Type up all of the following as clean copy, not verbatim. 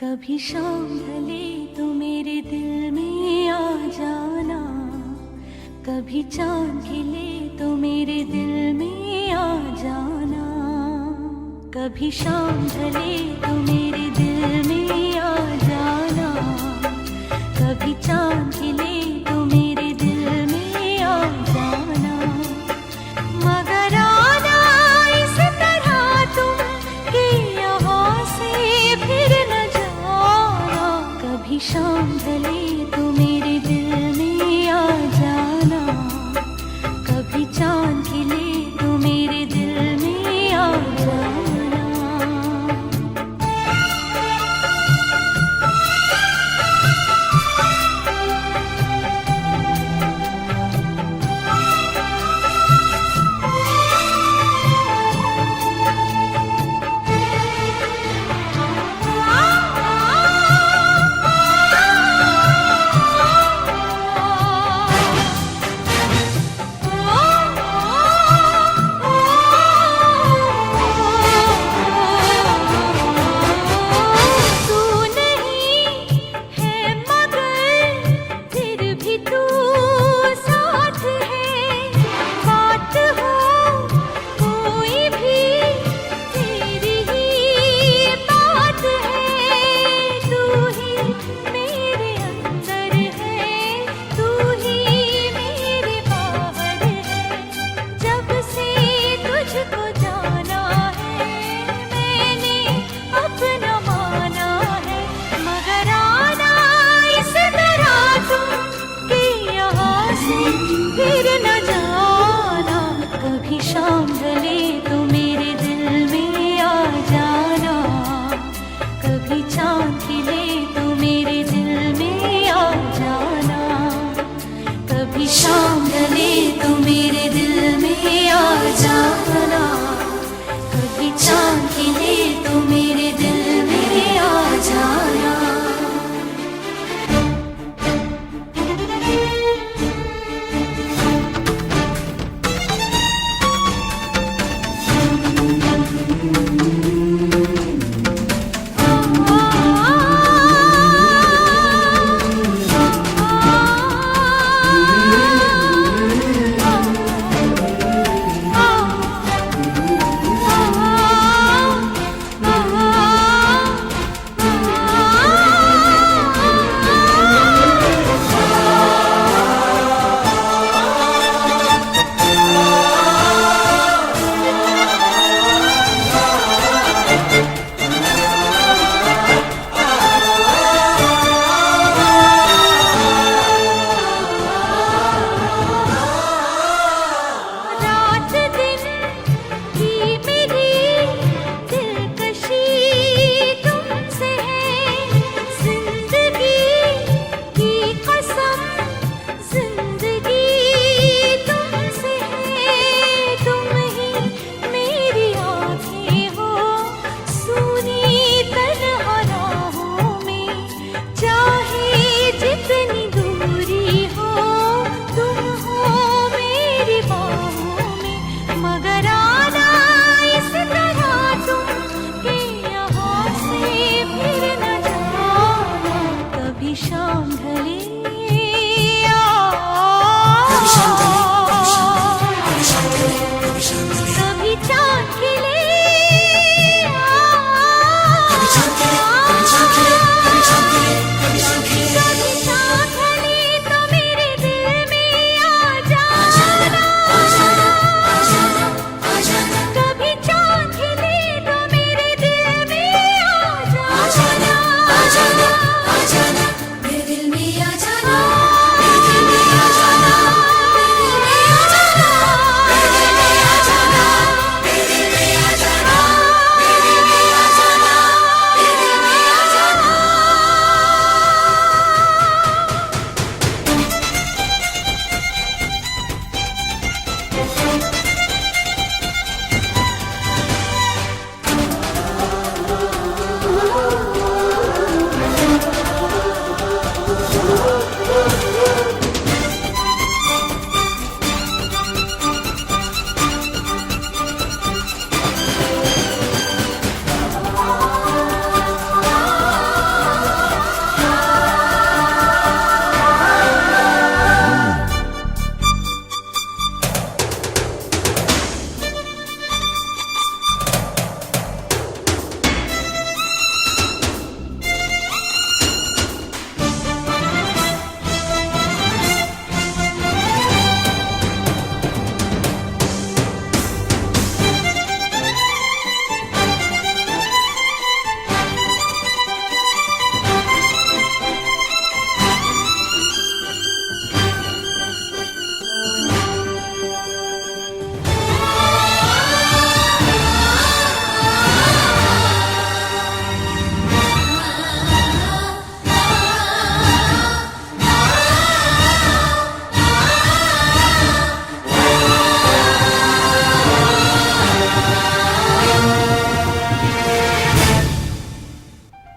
कभी शाम ढले तो मेरे दिल में आ जाना, कभी चांद खिले तो मेरे दिल में आ जाना। कभी शाम ढले तो मेरे दिल में आ जाना, कभी चांद खिले तो मेरे दिल में आ जाना। मगर आना इस तरह तुम कि यहाँ से फिर न जाना। कभी शाम ढले तो मेरे दिल में आ जाना, कभी चांद खिले तो मेरे दिल में आ जाना।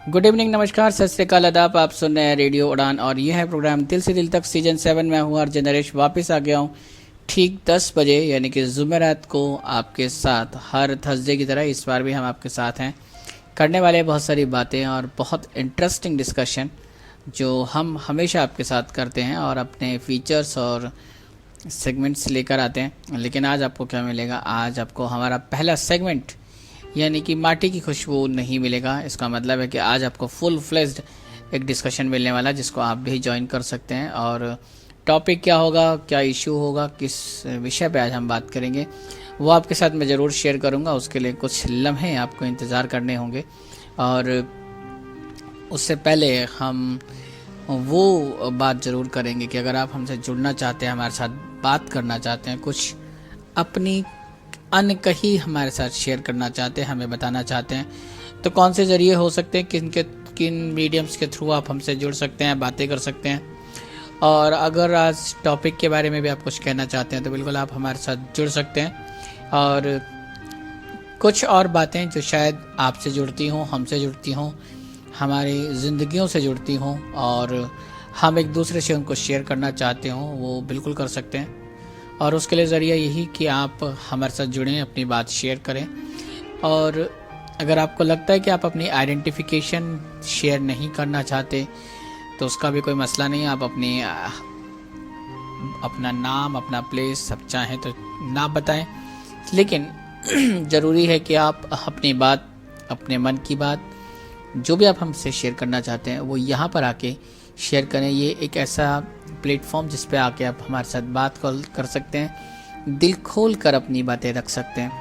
गुड इवनिंग, नमस्कार, सत श्री अकाल, आदाब। आप सुन रहे हैं रेडियो उड़ान और यह है प्रोग्राम दिल से दिल तक सीजन 7 में हूँ अर्जुन नरेश। वापस आ गया हूँ ठीक 10 बजे यानी कि जुमेरात को आपके साथ। हर थर्सडे की तरह इस बार भी हम आपके साथ हैं, करने वाले बहुत सारी बातें और बहुत इंटरेस्टिंग डिस्कशन जो हम हमेशा आपके साथ करते हैं और अपने फीचर्स और सेगमेंट्स लेकर आते हैं। लेकिन आज आपको क्या मिलेगा? आज आपको हमारा पहला सेगमेंट यानी कि माटी की खुशबू नहीं मिलेगा। इसका मतलब है कि आज आपको फुल फ्लेज्ड एक डिस्कशन मिलने वाला है जिसको आप भी ज्वाइन कर सकते हैं। और टॉपिक क्या होगा, क्या इशू होगा, किस विषय पे आज हम बात करेंगे, वो आपके साथ मैं ज़रूर शेयर करूंगा। उसके लिए कुछ लम्हे आपको इंतज़ार करने होंगे और उससे पहले हम वो बात ज़रूर करेंगे कि अगर आप हमसे जुड़ना चाहते हैं, हमारे साथ बात करना चाहते हैं, कुछ अपनी अनकही हमारे साथ शेयर करना चाहते हैं, हमें बताना चाहते हैं, तो कौन से ज़रिए हो सकते हैं, किन मीडियम्स के थ्रू आप हमसे जुड़ सकते हैं, बातें कर सकते हैं। और अगर आज टॉपिक के बारे में भी आप कुछ कहना चाहते हैं तो बिल्कुल आप हमारे साथ जुड़ सकते हैं। और कुछ और बातें जो शायद आपसे जुड़ती हों, हमसे जुड़ती हों, हमारी ज़िंदगियों से जुड़ती हों और हम एक दूसरे से उनको शेयर करना चाहते हों, वो बिल्कुल कर सकते हैं। और उसके लिए ज़रिया यही कि आप हमारे साथ जुड़ें, अपनी बात शेयर करें। और अगर आपको लगता है कि आप अपनी आइडेंटिफिकेशन शेयर नहीं करना चाहते तो उसका भी कोई मसला नहीं है। आप अपना नाम, अपना प्लेस सब चाहें तो ना बताएं, लेकिन ज़रूरी है कि आप अपनी बात, अपने मन की बात जो भी आप हमसे शेयर करना चाहते हैं वो यहाँ पर आके शेयर करें। ये एक ऐसा प्लेटफॉर्म जिस पे आके आप हमारे साथ बात कर सकते हैं, दिल खोल कर अपनी बातें रख सकते हैं।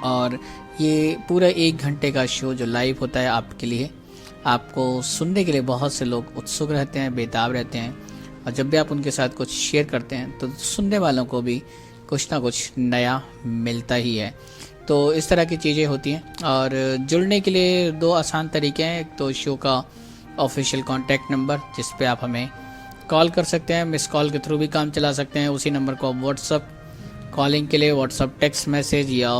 और ये पूरा 1 घंटे का शो जो लाइव होता है आपके लिए, आपको सुनने के लिए बहुत से लोग उत्सुक रहते हैं, बेताब रहते हैं। और जब भी आप उनके साथ कुछ शेयर करते हैं तो सुनने वालों को भी कुछ ना कुछ नया मिलता ही है। तो इस तरह की चीज़ें होती हैं। और जुड़ने के लिए 2 आसान तरीके हैं। एक तो शो का ऑफिशियल कॉन्टैक्ट नंबर जिस पे आप हमें कॉल कर सकते हैं, मिस कॉल के थ्रू भी काम चला सकते हैं। उसी नंबर को आप व्हाट्सअप कॉलिंग के लिए, व्हाट्सअप टेक्स्ट मैसेज या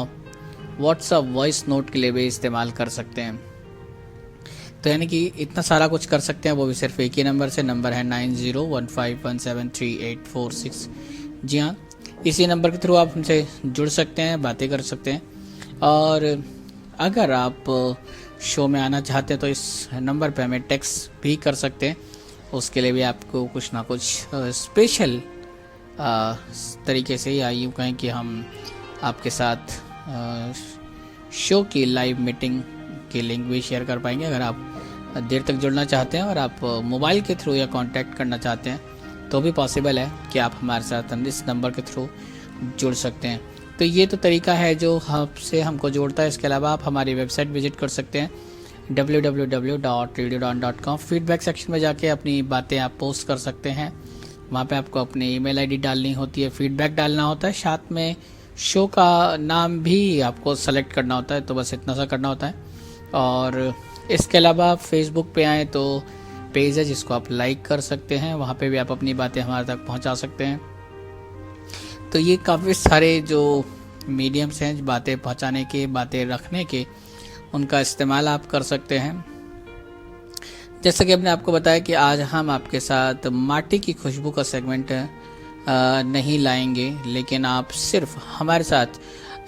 व्हाट्सअप वॉइस नोट के लिए भी इस्तेमाल कर सकते हैं। तो यानी कि इतना सारा कुछ कर सकते हैं, वो भी सिर्फ एक ही नंबर से। नंबर है 9015173846। जी हाँ, इसी नंबर के थ्रू आप हमसे जुड़ सकते हैं, बातें कर सकते हैं। और अगर आप शो में आना चाहते हैं तो इस नंबर पे हमें टेक्स्ट भी कर सकते हैं। उसके लिए भी आपको कुछ ना कुछ स्पेशल तरीके से, या यूँ कहें कि हम आपके साथ शो की लाइव मीटिंग की लिंक भी शेयर कर पाएंगे। अगर आप देर तक जुड़ना चाहते हैं और आप मोबाइल के थ्रू या कांटेक्ट करना चाहते हैं तो भी पॉसिबल है कि आप हमारे साथ इस नंबर के थ्रू जुड़ सकते हैं। तो ये तो तरीका है जो हमको जोड़ता है। इसके अलावा आप हमारी वेबसाइट विजिट कर सकते हैं www.radiodon.com। फीडबैक सेक्शन में जाके अपनी बातें आप पोस्ट कर सकते हैं। वहाँ पे आपको अपनी ईमेल आईडी डालनी होती है, फीडबैक डालना होता है, साथ में शो का नाम भी आपको सेलेक्ट करना होता है। तो बस इतना सा करना होता है। और इसके अलावा आप फेसबुक पे आएँ तो पेज है जिसको आप लाइक कर सकते हैं, वहाँ पे भी आप अपनी बातें हमारे तक पहुँचा सकते हैं। तो ये काफ़ी सारे जो मीडियम्स हैं बातें पहुँचाने के, बातें रखने के, उनका इस्तेमाल आप कर सकते हैं। जैसा कि हमने आपको बताया कि आज हम आपके साथ माटी की खुशबू का सेगमेंट नहीं लाएंगे, लेकिन आप सिर्फ हमारे साथ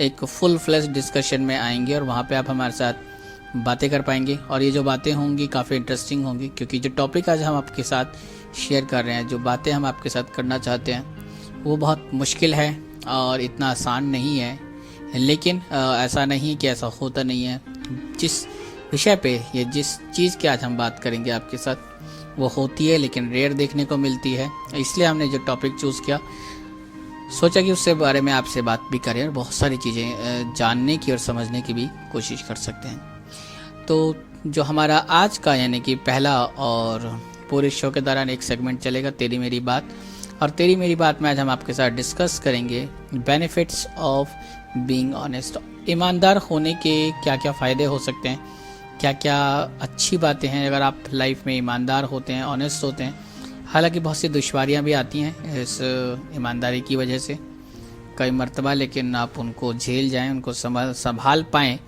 एक फुल फ्लेश डिस्कशन में आएंगे और वहाँ पे आप हमारे साथ बातें कर पाएंगे। और ये जो बातें होंगी काफ़ी इंटरेस्टिंग होंगी, क्योंकि जो टॉपिक आज हम आपके साथ शेयर कर रहे हैं, जो बातें हम आपके साथ करना चाहते हैं, वो बहुत मुश्किल है और इतना आसान नहीं है। लेकिन ऐसा नहीं कि ऐसा होता नहीं है। जिस विषय पे या जिस चीज़ की आज हम बात करेंगे आपके साथ, वो होती है लेकिन रेयर देखने को मिलती है। इसलिए हमने जो टॉपिक चूज़ किया, सोचा कि उससे बारे में आपसे बात भी करें और बहुत सारी चीज़ें जानने की और समझने की भी कोशिश कर सकते हैं। तो जो हमारा आज का यानी कि पहला और पूरे शो के दौरान एक सेगमेंट चलेगा, तेरी मेरी बात। और तेरी मेरी बात में आज हम आपके साथ डिस्कस करेंगे बेनिफिट्स ऑफ बीइंग ऑनेस्ट। ईमानदार होने के क्या क्या फ़ायदे हो सकते हैं, क्या क्या अच्छी बातें हैं अगर आप लाइफ में ईमानदार होते हैं, ऑनेस्ट होते हैं। हालांकि बहुत सी दुश्वारियां भी आती हैं इस ईमानदारी की वजह से कई मर्तबा, लेकिन आप उनको झेल जाएं, उनको संभाल पाएँ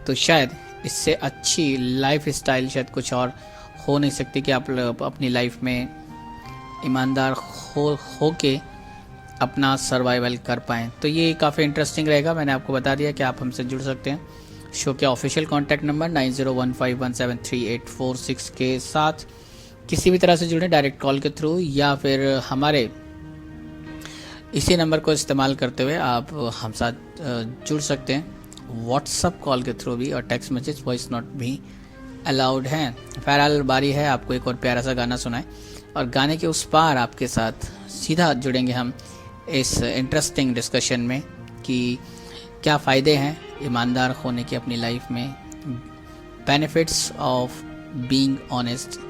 तो शायद इससे अच्छी लाइफ स्टाइल शायद कुछ और हो नहीं सकती कि आप अपनी लाइफ में ईमानदार हो के अपना सर्वाइवल कर पाएँ। तो ये काफ़ी इंटरेस्टिंग रहेगा। मैंने आपको बता दिया कि आप हमसे जुड़ सकते हैं शो के ऑफिशियल कॉन्टैक्ट नंबर 9015173846 के साथ किसी भी तरह से जुड़े, डायरेक्ट कॉल के थ्रू या फिर हमारे इसी नंबर को इस्तेमाल करते हुए आप हम साथ जुड़ सकते हैं। व्हाट्सअप कॉल के थ्रू भी और टेक्स्ट मैसेज, वॉइस नोट भी अलाउड हैं। फ़िलहाल बारी है आपको एक और प्यारा सा गाना सुनाए और गाने के उस पार आपके साथ सीधा जुड़ेंगे हम इस इंटरेस्टिंग डिस्कशन में कि क्या फ़ायदे हैं ईमानदार होने के अपनी लाइफ में, बेनिफिट्स ऑफ बीइंग ऑनेस्ट।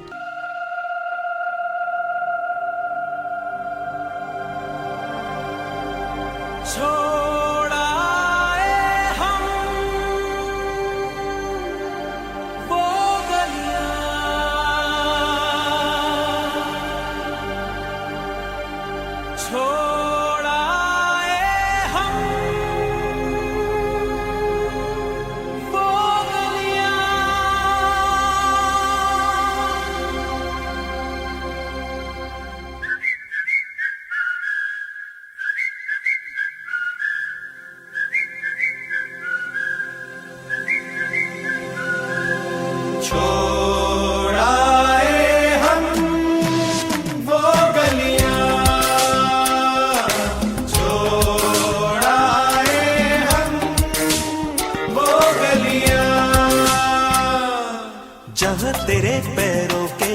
तेरे पैरों के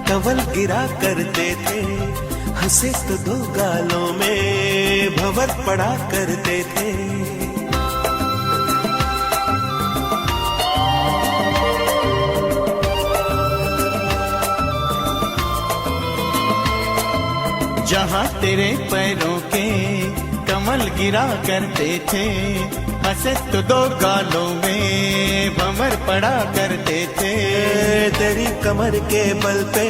कंवल गिरा करते थे, हंसे तो दो गालों में भंवर पड़ा करते थे। जहाँ तेरे पैरों के कमल गिरा करते थे, हंसे तो दो गालों में भंवर पड़ा करते थे। तेरी कमर के बल पे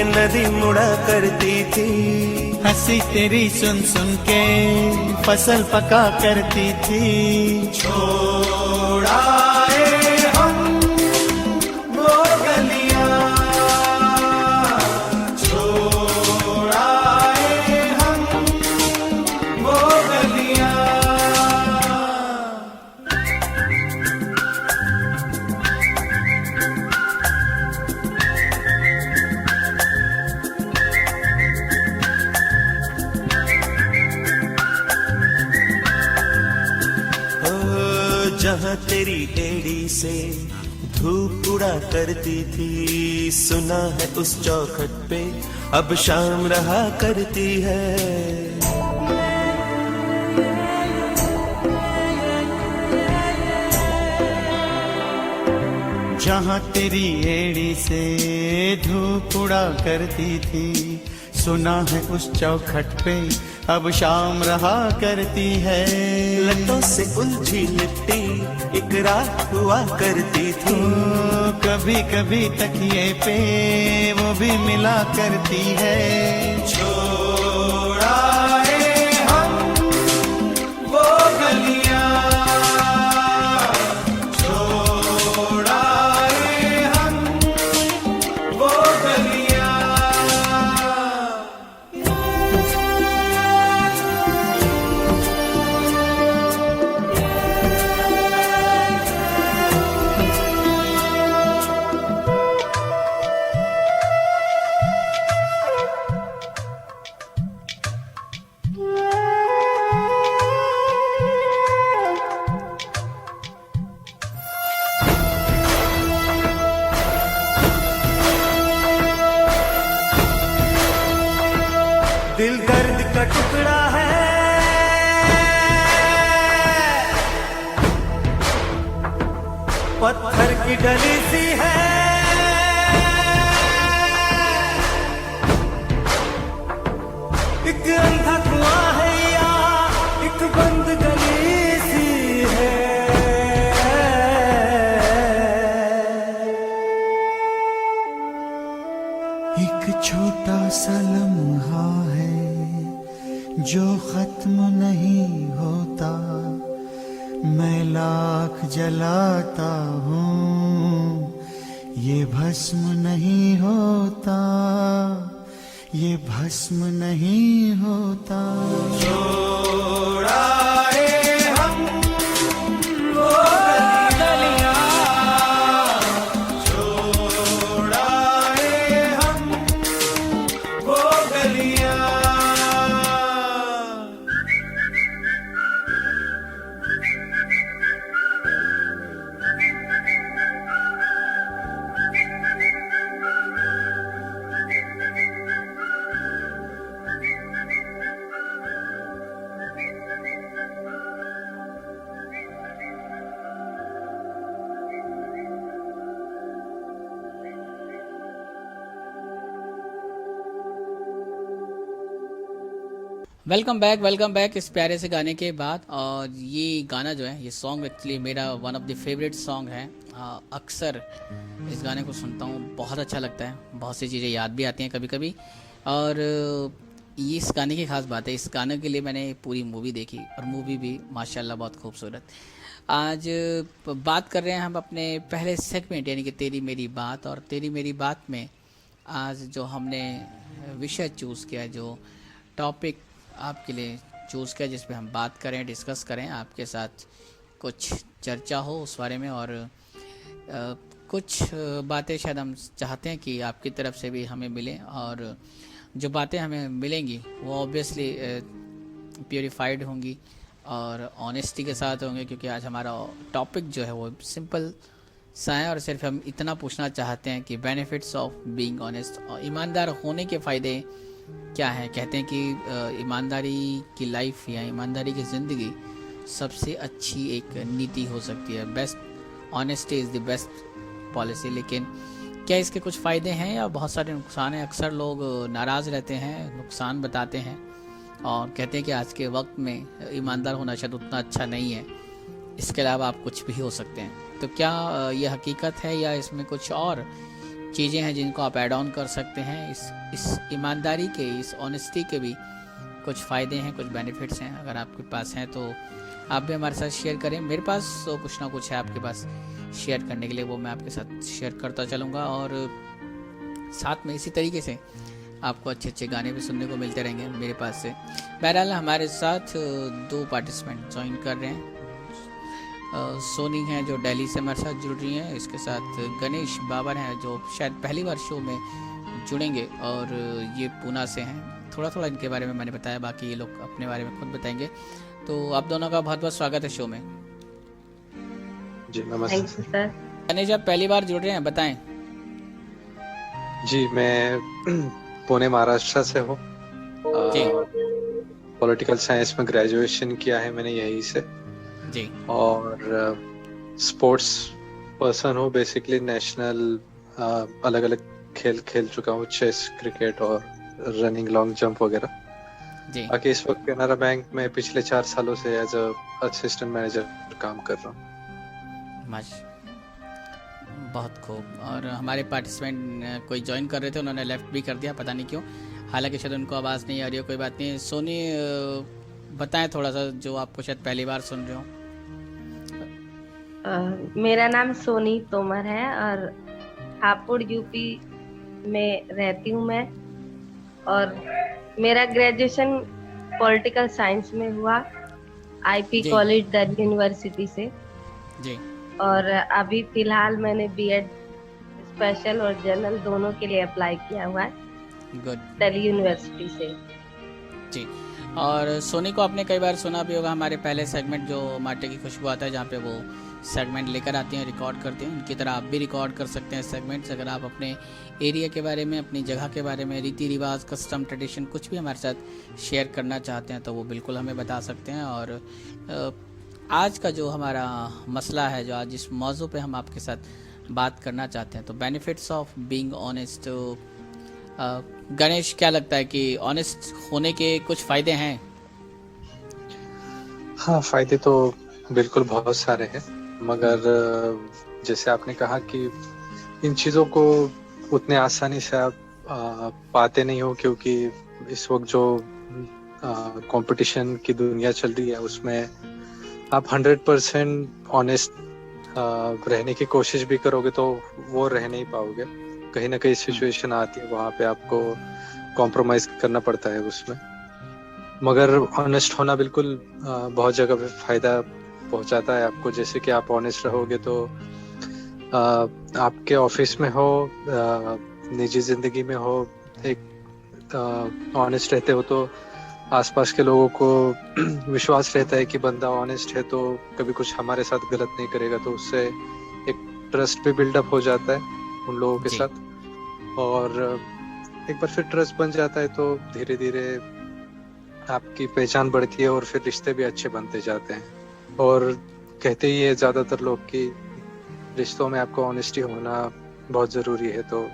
नदी मुड़ा करती थी, हंसी तेरी सुन सुन के फसल पका करती थी। छोड़ा जहाँ तेरी एड़ी से धूप उड़ा करती थी, सुना है उस चौखट पे अब शाम रहा करती है। जहाँ तेरी एड़ी से धूप उड़ा करती थी, सुना है उस चौखट पे अब शाम रहा करती है। लटों से उलझी लिपटी एक रात हुआ करती थी, कभी कभी तकिए पे वो भी मिला करती है। छोड़ा हम वो गलियां, छोड़ा हम वो गलियां। दिल दर्द का टुकड़ा है, पत्थर की डली सी है। एक अंधा कुआं है या एक बंद गली सी है। एक छोटा सा लम्हा है जो खत्म नहीं होता, मैं लाख जलाता हूँ ये भस्म नहीं होता, ये भस्म नहीं होता। छोड़ाए हम वो गलियां, छोड़ाए हम वो गलियां। वेलकम बैक इस प्यारे से गाने के बाद। और ये गाना जो है, ये सॉन्ग एक्चुअली मेरा one of the favourite song है। अक्सर इस गाने को सुनता हूँ, बहुत अच्छा लगता है, बहुत सी चीज़ें याद भी आती हैं कभी कभी। और ये इस गाने की खास बात है, इस गाने के लिए मैंने पूरी मूवी देखी और मूवी भी माशाल्लाह बहुत खूबसूरत। आज बात कर रहे हैं हम अपने पहले सेगमेंट यानी कि तेरी मेरी बात। और तेरी मेरी बात में आज जो हमने विषय चूज़ किया, जो टॉपिक आपके लिए चूज़ किया, जिस पे हम बात करें, डिस्कस करें, आपके साथ कुछ चर्चा हो उस बारे में। और कुछ बातें शायद हम चाहते हैं कि आपकी तरफ से भी हमें मिलें, और जो बातें हमें मिलेंगी वो ऑब्वियसली प्योरीफाइड होंगी और ऑनेस्टी के साथ होंगे, क्योंकि आज हमारा टॉपिक जो है वो सिंपल सा है और सिर्फ हम इतना पूछना चाहते हैं कि बेनिफिट्स ऑफ बीइंग ऑनेस्ट, और ईमानदार होने के फ़ायदे क्या है। कहते हैं कि ईमानदारी की लाइफ या ईमानदारी की ज़िंदगी सबसे अच्छी एक नीति हो सकती है। Best honesty is the best policy. लेकिन क्या इसके कुछ फ़ायदे हैं या बहुत सारे नुकसान हैं? अक्सर लोग नाराज़ रहते हैं, नुकसान बताते हैं और कहते हैं कि आज के वक्त में ईमानदार होना शायद उतना अच्छा नहीं है, इसके अलावा आप कुछ भी हो सकते हैं। तो क्या यह हकीकत है या इसमें कुछ और चीज़ें हैं जिनको आप ऐड ऑन कर सकते हैं? इस ईमानदारी के, इस ऑनेस्टी के भी कुछ फ़ायदे हैं, कुछ बेनिफिट्स हैं। अगर आपके पास हैं तो आप भी हमारे साथ शेयर करें। मेरे पास तो कुछ ना कुछ है आपके पास शेयर करने के लिए, वो मैं आपके साथ शेयर करता चलूँगा। और साथ में इसी तरीके से आपको अच्छे अच्छे गाने भी सुनने को मिलते रहेंगे मेरे पास से। बहरहाल हमारे साथ 2 पार्टिसिपेंट ज्वाइन कर रहे हैं। सोनी हैं जो दिल्ली से हमारे साथ जुड़ रही हैं, इसके साथ गणेश बाबर हैं जो शायद पहली बार शो में जुड़ेंगे, और ये पूना से हैं। थोड़ा थोड़ा इनके बारे में मैंने बताया, बाकी ये लोग अपने बारे में खुद बताएंगे। तो आप दोनों का बहुत बहुत स्वागत है शो में। जी नमस्ते सर। गणेश आप पहली बार जुड़ रहे हैं, बताएं। जी मैं पुणे महाराष्ट्र से हूँ। पॉलिटिकल साइंस में ग्रेजुएशन किया है मैंने यहीं से जी। और स्पोर्ट्स पर्सन हूँ बेसिकली। नेशनल अलग अलग खेल खेल चुका हूँ, चेस, क्रिकेट और रनिंग, लॉन्ग जंप वगैरह जी। बाकी इस वक्त कैनरा बैंक में पिछले 4 सालों से एज असिस्टेंट मैनेजर काम कर रहा हूँ। बहुत खूब। और हमारे पार्टिसिपेंट कोई ज्वाइन कर रहे थे, उन्होंने लेफ्ट भी कर दिया, पता नहीं क्यों, हालांकि शायद उनको आवाज़ नहीं आ रही हो, कोई बात नहीं। सोनी बताएं थोड़ा सा, जो आपको शायद पहली बार सुन रहे हो। मेरा नाम सोनी तोमर है और हापुड़ यूपी में रहती हूँ मैं, और मेरा ग्रेजुएशन पॉलिटिकल साइंस में हुआ आईपी कॉलेज दिल्ली यूनिवर्सिटी से जी। और अभी फिलहाल मैंने बीएड स्पेशल और जनरल दोनों के लिए अप्लाई किया हुआ है दिल्ली यूनिवर्सिटी से जी। और सोनी को आपने कई बार सुना भी होगा, हमारे पहले सेगमेंट जो माटे की खुशबू आता है, जहाँ पे वो सेगमेंट लेकर आती हैं, रिकॉर्ड करती हैं। उनकी तरह आप भी रिकॉर्ड कर सकते हैं सेगमेंट्स। अगर आप अपने एरिया के बारे में, अपनी जगह के बारे में, रीति रिवाज, कस्टम, ट्रेडिशन कुछ भी हमारे साथ शेयर करना चाहते हैं तो वो बिल्कुल हमें बता सकते हैं। और आज का जो हमारा मसला है, जो आज जिस मौजू पे हम आपके साथ बात करना चाहते हैं, तो benefits of being honest. Ganesh, क्या लगता है कि ऑनेस्ट होने के कुछ फ़ायदे हैं? हाँ, फ़ायदे तो बिल्कुल बहुत सारे हैं, मगर जैसे आपने कहा कि इन चीज़ों को उतने आसानी से आप पाते नहीं हो, क्योंकि इस वक्त जो कंपटीशन की दुनिया चल रही है उसमें आप 100% ऑनेस्ट रहने की कोशिश भी करोगे तो वो रह नहीं पाओगे। कहीं ना कहीं सिचुएशन आती है, वहाँ पे आपको कॉम्प्रोमाइज करना पड़ता है उसमें। मगर ऑनेस्ट होना बिल्कुल बहुत जगह पे फायदा पहुंचाता है आपको। जैसे कि आप ऑनेस्ट रहोगे तो आपके ऑफिस में हो, निजी जिंदगी में हो, एक ऑनेस्ट रहते हो तो आसपास के लोगों को विश्वास रहता है कि बंदा ऑनेस्ट है तो कभी कुछ हमारे साथ गलत नहीं करेगा, तो उससे एक ट्रस्ट भी बिल्डअप हो जाता है उन लोगों के साथ। और एक बार फिर ट्रस्ट बन जाता है तो धीरे धीरे आपकी पहचान बढ़ती है और फिर रिश्ते भी अच्छे बनते जाते हैं। और कहते ही है ज्यादातर लोग कि रिश्तों में आपको ऑनेस्टी होना बहुत जरूरी है। तो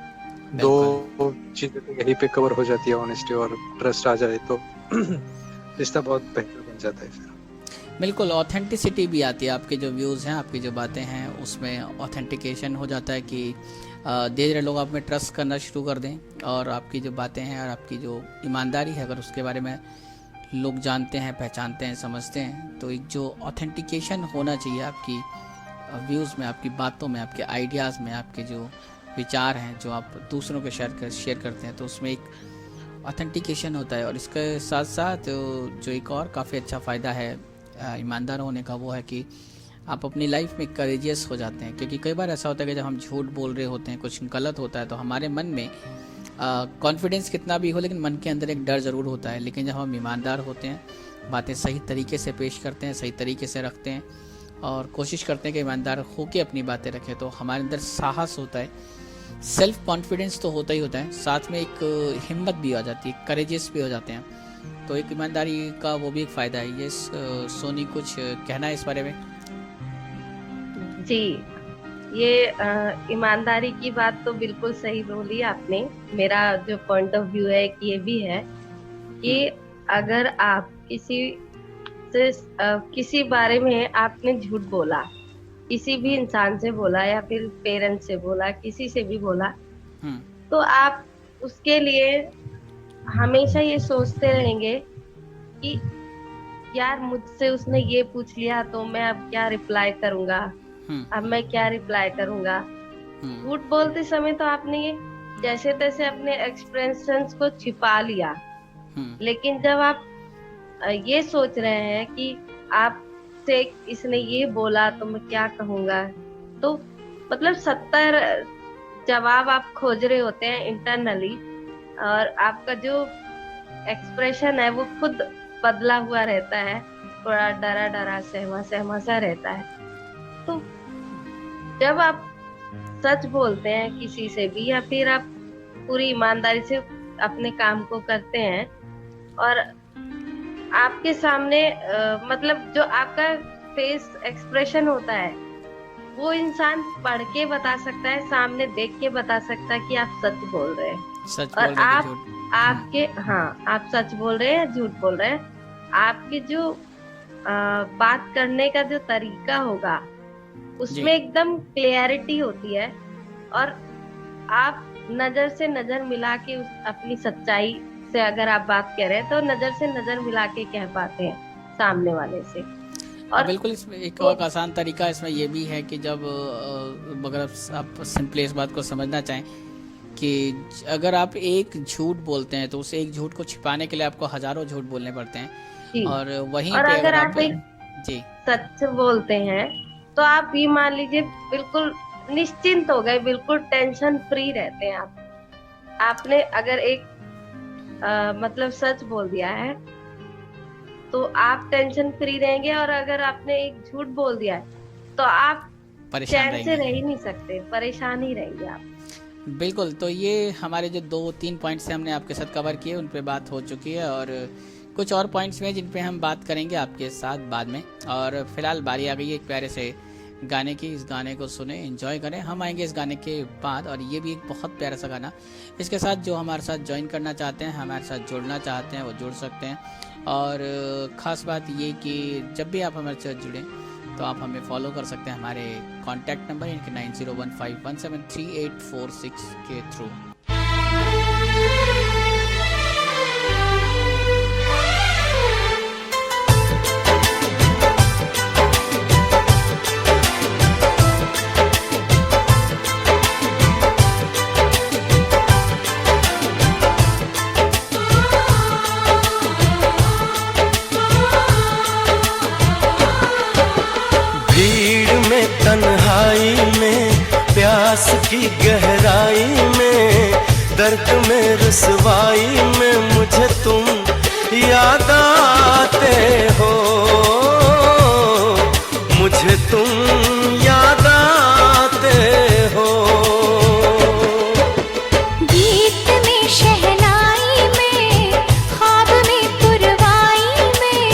दो चीजें तो यहीं पे कवर हो जाती है, ऑनेस्टी और ट्रस्ट आ जाए तो रिश्ता बहुत बेहतर बन जाता है फिर। बिल्कुल, ऑथेंटिसिटी भी आती है। आपके जो व्यूज़ हैं, आपकी जो बातें हैं, उसमें ऑथेंटिकेशन हो जाता है कि धीरे धीरे लोग आप में ट्रस्ट करना शुरू कर दें। और आपकी जो बातें हैं और आपकी जो ईमानदारी है, अगर उसके बारे में लोग जानते हैं, पहचानते हैं, समझते हैं, तो एक जो ऑथेंटिकेशन होना चाहिए आपकी व्यूज़ में, आपकी बातों में, आपके आइडियाज़ में, आपके जो विचार हैं जो आप दूसरों के शेयर करते हैं, तो उसमें एक ऑथेंटिकेशन होता है। और इसके साथ साथ जो एक और काफ़ी अच्छा फ़ायदा है ईमानदार होने का, वो है कि आप अपनी लाइफ में करेजियस हो जाते हैं। क्योंकि कई बार ऐसा होता है कि जब हम झूठ बोल रहे होते हैं, कुछ गलत होता है, तो हमारे मन में कॉन्फिडेंस कितना भी हो, लेकिन मन के अंदर एक डर ज़रूर होता है। लेकिन जब हम ईमानदार होते हैं, बातें सही तरीके से पेश करते हैं, सही तरीके से रखते हैं और कोशिश करते हैं कि ईमानदार होकर अपनी बातें रखें, तो हमारे अंदर साहस होता है, सेल्फ कॉन्फिडेंस तो होता ही होता है, साथ में एक हिम्मत भी आ जाती है, करेजियस भी हो जाते हैं। तो एक ईमानदारी का वो भी एक फ़ायदा है। ये सोनी कुछ कहना है इस बारे में? जी, ये ईमानदारी की बात तो बिल्कुल सही बोली आपने। मेरा जो पॉइंट ऑफ व्यू है कि ये भी है कि अगर आप किसी बारे में आपने झूठ बोला, किसी भी इंसान से बोला या फिर पेरेंट्स से बोला, किसी से भी बोला, तो आप उसके लिए हमेशा ये सोचते रहेंगे कि यार मुझसे उसने ये पूछ लिया तो मैं अब क्या रिप्लाई करूंगा, अब मैं क्या रिप्लाई करूंगा। झूठ बोलते समय तो आपने ये जैसे तैसे अपने एक्सप्रेशंस को छिपा लिया, लेकिन जब आप ये सोच रहे हैं कि आप से इसने ये बोला तो मैं क्या कहूंगा, तो मतलब 70 जवाब आप खोज रहे होते हैं इंटरनली, और आपका जो एक्सप्रेशन है वो खुद बदला हुआ रहता है, थोड़ा डरा डरा सहमा सा रहता है। तो जब आप सच बोलते हैं किसी से भी, या फिर आप पूरी ईमानदारी से अपने काम को करते हैं और आपके सामने मतलब जो आपका फेस एक्सप्रेशन होता है वो इंसान पढ़ के बता सकता है, सामने देख के बता सकता है कि आप सच बोल रहे हैं, और आपके आप सच बोल रहे हैं, झूठ बोल रहे हैं। आपके जो बात करने का जो तरीका होगा उसमें एकदम क्लियरिटी होती है, और आप नजर से नजर मिला के अपनी सच्चाई से अगर आप बात कह रहे हैं तो नजर से नजर मिला के कह पाते हैं सामने वाले से। और बिल्कुल इसमें एक और आसान तरीका इसमें ये भी है कि जब अगर आप सिंपली इस बात को समझना चाहें कि अगर आप एक झूठ बोलते हैं तो उस एक झूठ को छिपाने के लिए आपको हजारों झूठ बोलने पड़ते हैं, और वहीं पे अगर आप एक सच बोलते हैं तो आप ये मान लीजिए बिल्कुल निश्चिंत हो गए, बिल्कुल टेंशन फ्री रहते हैं आप। आपने अगर एक मतलब सच बोल दिया है तो आप टेंशन फ्री रहेंगे, और अगर आपने एक झूठ बोल दिया है तो आप चैन से रह ही नहीं सकते, परेशान ही रहेंगे आप। बिल्कुल, तो ये हमारे जो 2-3 पॉइंट्स हैं हमने आपके साथ कवर किए, उन पे बात हो चुकी है, और कुछ और पॉइंट्स में जिन पे हम बात करेंगे आपके साथ बाद में। और फिलहाल बारी आ गई है एक प्यारे से गाने की। इस गाने को सुने, एंजॉय करें। हम आएंगे इस गाने के बाद, और ये भी एक बहुत प्यारा सा गाना। इसके साथ जो हमारे साथ ज्वाइन करना चाहते हैं, हमारे साथ जुड़ना चाहते हैं, वो जुड़ सकते हैं। और ख़ास बात ये कि जब भी आप हमारे साथ जुड़ें तो आप हमें फॉलो कर सकते हैं हमारे कॉन्टैक्ट नंबर इनके 9015173846 के थ्रू। प्यास की गहराई में, दर्द में रुसवाई में मुझे तुम याद आते हो, मुझे तुम याद आते हो। गीत में शहनाई में, ख्वाब में पुरवाई में,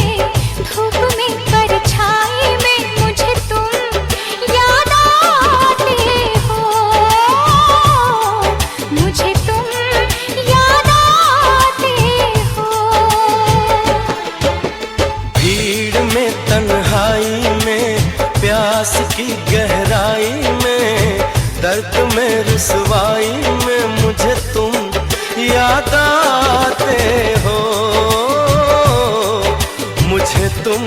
धूप में परछाई में मुझे तुम याद आते हो, मुझे तुम याद आते हो। भीड़ में तन्हाई में, प्यास की गहराई में, दर्द में रुसवाई में मुझे तुम याद आते हो, मुझे तुम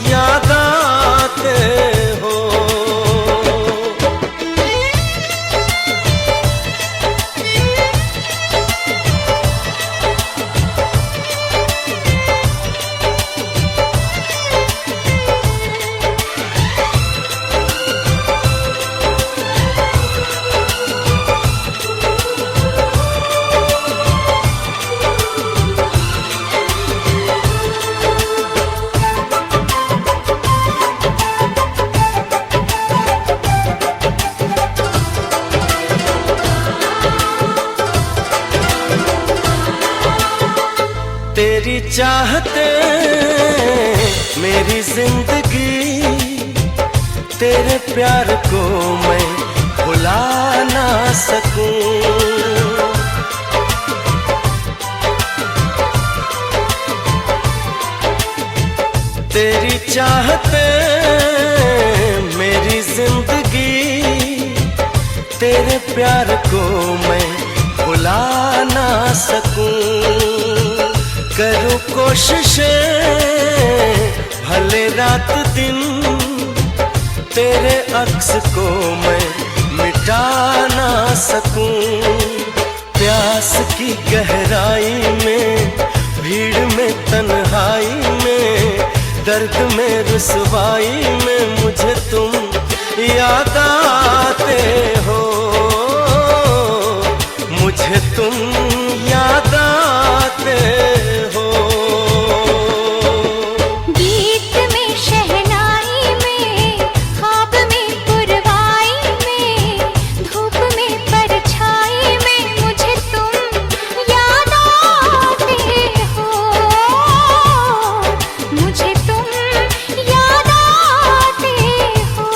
याद आते हो। तेरी चाहते मेरी जिंदगी, तेरे प्यार को मैं भुला ना सकूं। तेरी चाहते मेरी जिंदगी, तेरे प्यार को मैं भुला ना सकूं। करूं कोशिशें भले रात दिन, तेरे अक्स को मैं मिटा ना सकूं। प्यास की गहराई में, भीड़ में तन्हाई में, दर्द में रुसवाई में मुझे तुम याद आते हो, मुझे तुम याद आते हो। गीत में शहनाई में, ख्वाब में पुरवाई में, धूप में परछाई में मुझे तुम याद आते हो, मुझे तुम याद आते हो।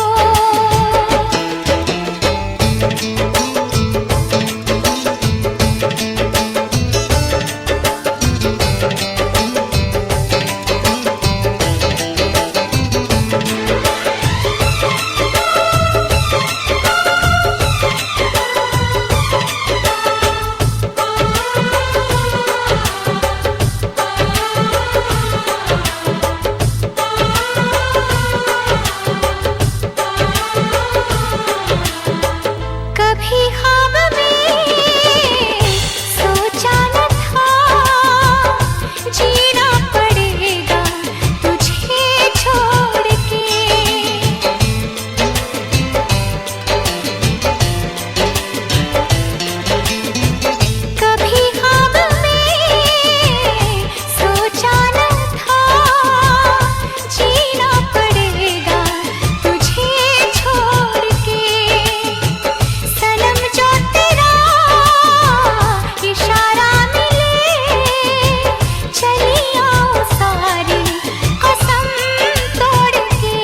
कभी ख्वाब में सोचा न था, जीना पड़ेगा तुझे छोड़ के। कभी ख्वाब में सोचा न था, जीना पड़ेगा तुझे छोड़ के। सनम जो तेरा इशारा मिले, चली आओ सारी कसम तोड़ के।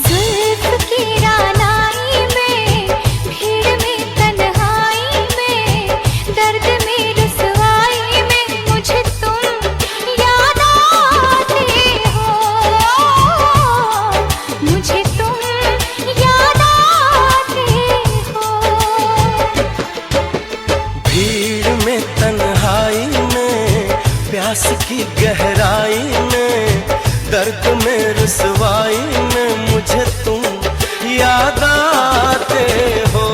जुल्फ की रानाई में, भीड़ में तन्हाई में, दर्द में रुसवाई में मुझे तुम याद आते हो, मुझे तुम याद आते हो। भीड़ में तन्हाई में, प्यास की गहराई में, दर्द में रुसवाई में मुझे तुम याद आते हो,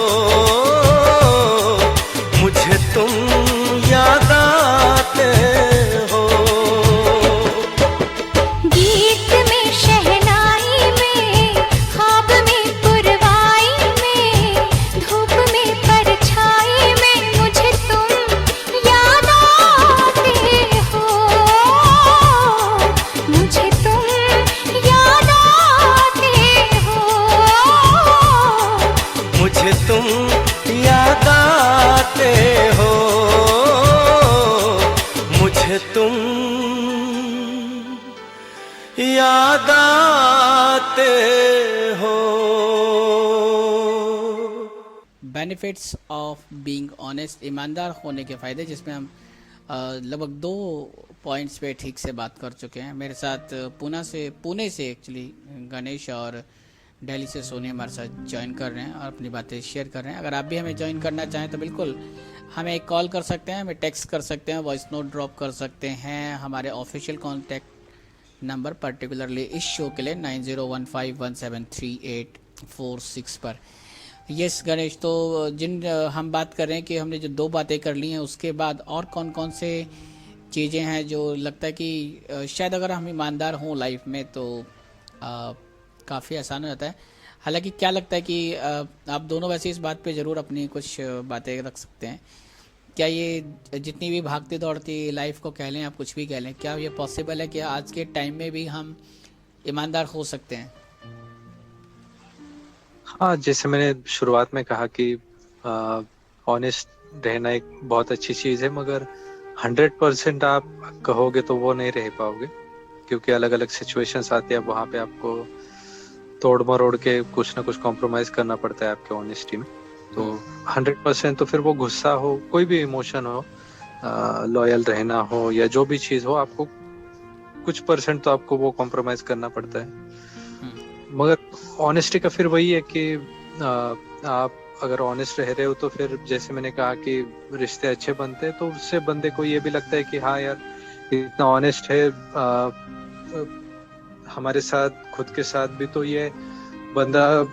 मुझे तुम याद आते हो। गीत में शहनाई में, ख्वाब में पुरवाई में, मुझे तुम याद आते हो, मुझे तुम याद आते हो। बेनिफिट्स ऑफ बीइंग ऑनेस्ट, ईमानदार होने के फ़ायदे, जिसमें हम लगभग 2 पॉइंट्स पे ठीक से बात कर चुके हैं। मेरे साथ पुणे से एक्चुअली गणेश और दिल्ली से सोनी हमारे साथ ज्वाइन कर रहे हैं और अपनी बातें शेयर कर रहे हैं। अगर आप भी हमें ज्वाइन करना चाहें तो बिल्कुल हमें एक कॉल कर सकते हैं, हमें टेक्स्ट कर सकते हैं, वॉइस नोट ड्रॉप कर सकते हैं हमारे ऑफिशियल कॉन्टैक्ट नंबर पर्टिकुलरली इस शो के लिए 9015173846 पर। यस गणेश, तो जिन हम बात कर रहे हैं कि हमने जो 2 बातें कर ली हैं, उसके बाद और कौन कौन से चीज़ें हैं जो लगता है कि शायद अगर हम ईमानदार हों लाइफ में तो काफ़ी आसान हो जाता है। हालांकि क्या लगता है कि आप दोनों वैसे इस बात पे ज़रूर अपनी कुछ बातें रख सकते हैं। क्या ये जितनी भी भागती दौड़ती लाइफ को कह लें, आप कुछ भी कह लें, क्या ये पॉसिबल है कि आज के टाइम में भी हम ईमानदार हो सकते हैं? हाँ, जैसे मैंने शुरुआत में कहा कि ऑनेस्ट रहना एक बहुत अच्छी चीज़ है, मगर 100% आप कहोगे तो वो नहीं रह पाओगे, क्योंकि अलग अलग सिचुएशंस आती है, वहाँ पे आपको तोड़ मरोड़ के कुछ ना कुछ कॉम्प्रोमाइज करना पड़ता है आपके ऑनेस्टी में। तो 100% तो फिर वो गुस्सा हो, कोई भी इमोशन हो, लॉयल रहना हो या जो भी चीज़ हो, आपको कुछ परसेंट तो आपको वो कॉम्प्रोमाइज करना पड़ता है। मगर ऑनेस्टी का फिर वही है कि आप अगर ऑनेस्ट रह रहे हो तो फिर जैसे मैंने कहा कि रिश्ते अच्छे बनते हैं, तो उससे बंदे को ये भी लगता है कि हाँ यार इतना ऑनेस्ट है हमारे साथ, खुद के साथ भी, तो ये बंदा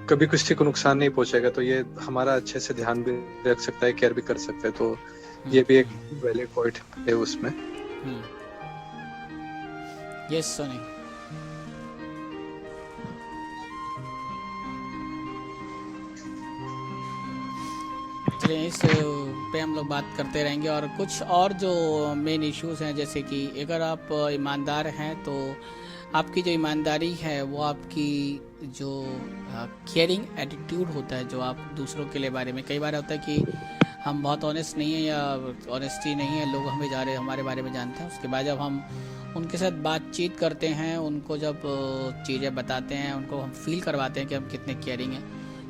कभी किसी को नुकसान नहीं पहुंचेगा, तो ये हमारा अच्छे से ध्यान भी रख सकता है, केयर भी कर सकता है। तो ये भी एक वैलिड पॉइंट है उसमें। यस सोनी। चलिए, इस पे हम लोग बात करते रहेंगे और कुछ और जो मेन इश्यूज हैं, जैसे कि अगर आप ईमानदार हैं तो आपकी जो ईमानदारी है वो आपकी जो केयरिंग एटीट्यूड होता है, जो आप दूसरों के लिए बारे में, कई बार होता है कि हम बहुत ऑनेस्ट नहीं है या ऑनेस्टी नहीं है, लोग हमारे बारे में जानते हैं, उसके बाद जब हम उनके साथ बातचीत करते हैं, उनको जब चीज़ें बताते हैं, उनको हम फील करवाते हैं कि हम कितने केयरिंग हैं,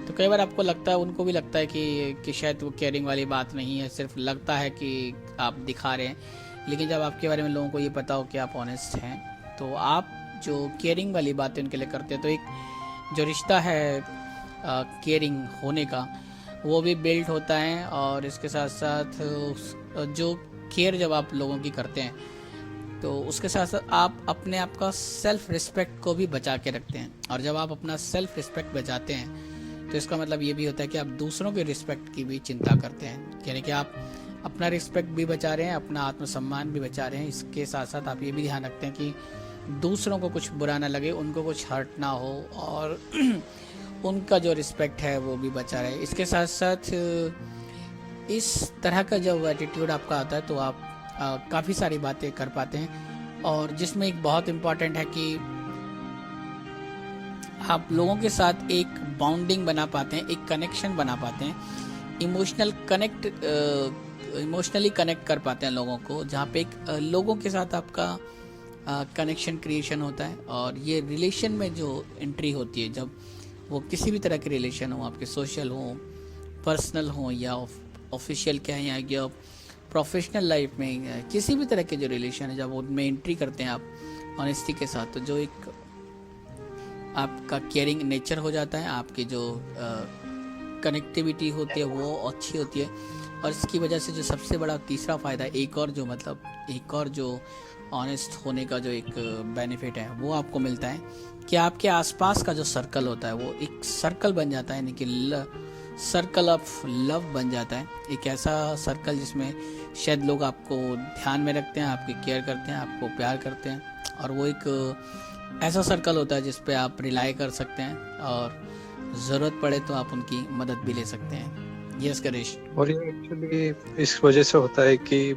तो कई बार आपको लगता है, उनको भी लगता है कि शायद वो केयरिंग वाली बात नहीं है, सिर्फ लगता है कि आप दिखा रहे हैं। लेकिन जब आपके बारे में लोगों को ये पता हो कि आप ऑनेस्ट हैं, तो आप जो केयरिंग वाली बातें उनके लिए करते हैं, तो एक जो रिश्ता है केयरिंग होने का, वो भी बिल्ड होता है। और इसके साथ साथ जो केयर जब आप लोगों की करते हैं, तो उसके साथ साथ आप अपने आप का सेल्फ रिस्पेक्ट को भी बचा के रखते हैं। और जब आप अपना सेल्फ रिस्पेक्ट बचाते हैं, तो इसका मतलब ये भी होता है कि आप दूसरों के रिस्पेक्ट की भी चिंता करते हैं, यानी कि आप अपना रिस्पेक्ट भी बचा रहे हैं, अपना आत्मसम्मान भी बचा रहे हैं। इसके साथ साथ आप ये भी ध्यान रखते हैं कि दूसरों को कुछ बुरा ना लगे, उनको कुछ हर्ट ना हो, और उनका जो रिस्पेक्ट है वो भी बचा रहे। इसके साथ साथ इस तरह का जब एटीट्यूड आपका आता है, तो आप काफ़ी सारी बातें कर पाते हैं। और जिसमें एक बहुत इम्पॉर्टेंट है कि आप लोगों के साथ एक बॉन्डिंग बना पाते हैं, एक कनेक्शन बना पाते हैं, इमोशनली कनेक्ट कर पाते हैं लोगों को, जहाँ पे एक लोगों के साथ आपका कनेक्शन क्रिएशन होता है। और ये रिलेशन में जो एंट्री होती है, जब वो किसी भी तरह के रिलेशन हो, आपके सोशल हो, पर्सनल हो, या ऑफिशियल कहें या प्रोफेशनल लाइफ में, किसी भी तरह के जो रिलेशन है, जब उनमें एंट्री करते हैं आप ऑनेस्टी के साथ, तो जो एक आपका केयरिंग नेचर हो जाता है, आपकी जो कनेक्टिविटी होती है वो अच्छी होती है। और इसकी वजह से जो सबसे बड़ा तीसरा फ़ायदा, एक और जो ऑनेस्ट होने का जो एक बेनिफिट है, वो आपको मिलता है कि आपके आसपास का जो सर्कल होता है वो एक सर्कल बन जाता है, यानी कि सर्कल ऑफ लव बन जाता है। एक ऐसा सर्कल जिसमें शायद लोग आपको ध्यान में रखते हैं, आपकी केयर करते हैं, आपको प्यार करते हैं, और वो एक ऐसा सर्कल होता है जिस पे आप रिलाई कर सकते हैं, और ज़रूरत पड़े तो आप उनकी मदद भी ले सकते हैं। यस गणेश। और ये एक्चुअली इस वजह से होता है कि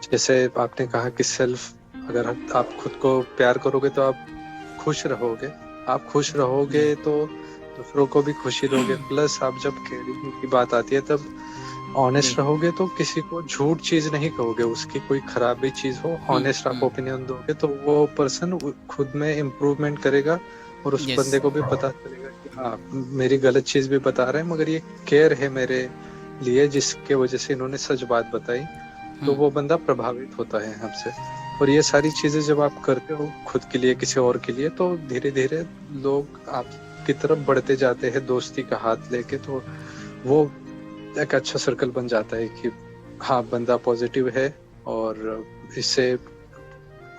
जैसे आपने कहा कि अगर आप खुद को प्यार करोगे तो आप खुश रहोगे, तो दूसरों को भी खुशी दोगे। प्लस आप जब केयरिंग की बात आती है तब ऑनेस्ट रहोगे, तो किसी को झूठ चीज नहीं कहोगे, उसकी कोई खराब भी चीज हो ऑनेस्ट आप ओपिनियन दोगे तो वो पर्सन खुद में इम्प्रूवमेंट करेगा और उस बंदे को भी पता चलेगा कि हाँ मेरी गलत चीज भी बता रहे हैं मगर ये केयर है मेरे लिए जिसके वजह से इन्होंने सच बात बताई, तो वो बंदा प्रभावित होता है हमसे। और ये सारी चीजें जब आप करते हो खुद के लिए किसी और के लिए तो धीरे धीरे लोग आपकी तरफ बढ़ते जाते हैं दोस्ती का हाथ लेके, तो वो एक अच्छा सर्कल बन जाता है कि हाँ बंदा पॉजिटिव है और इससे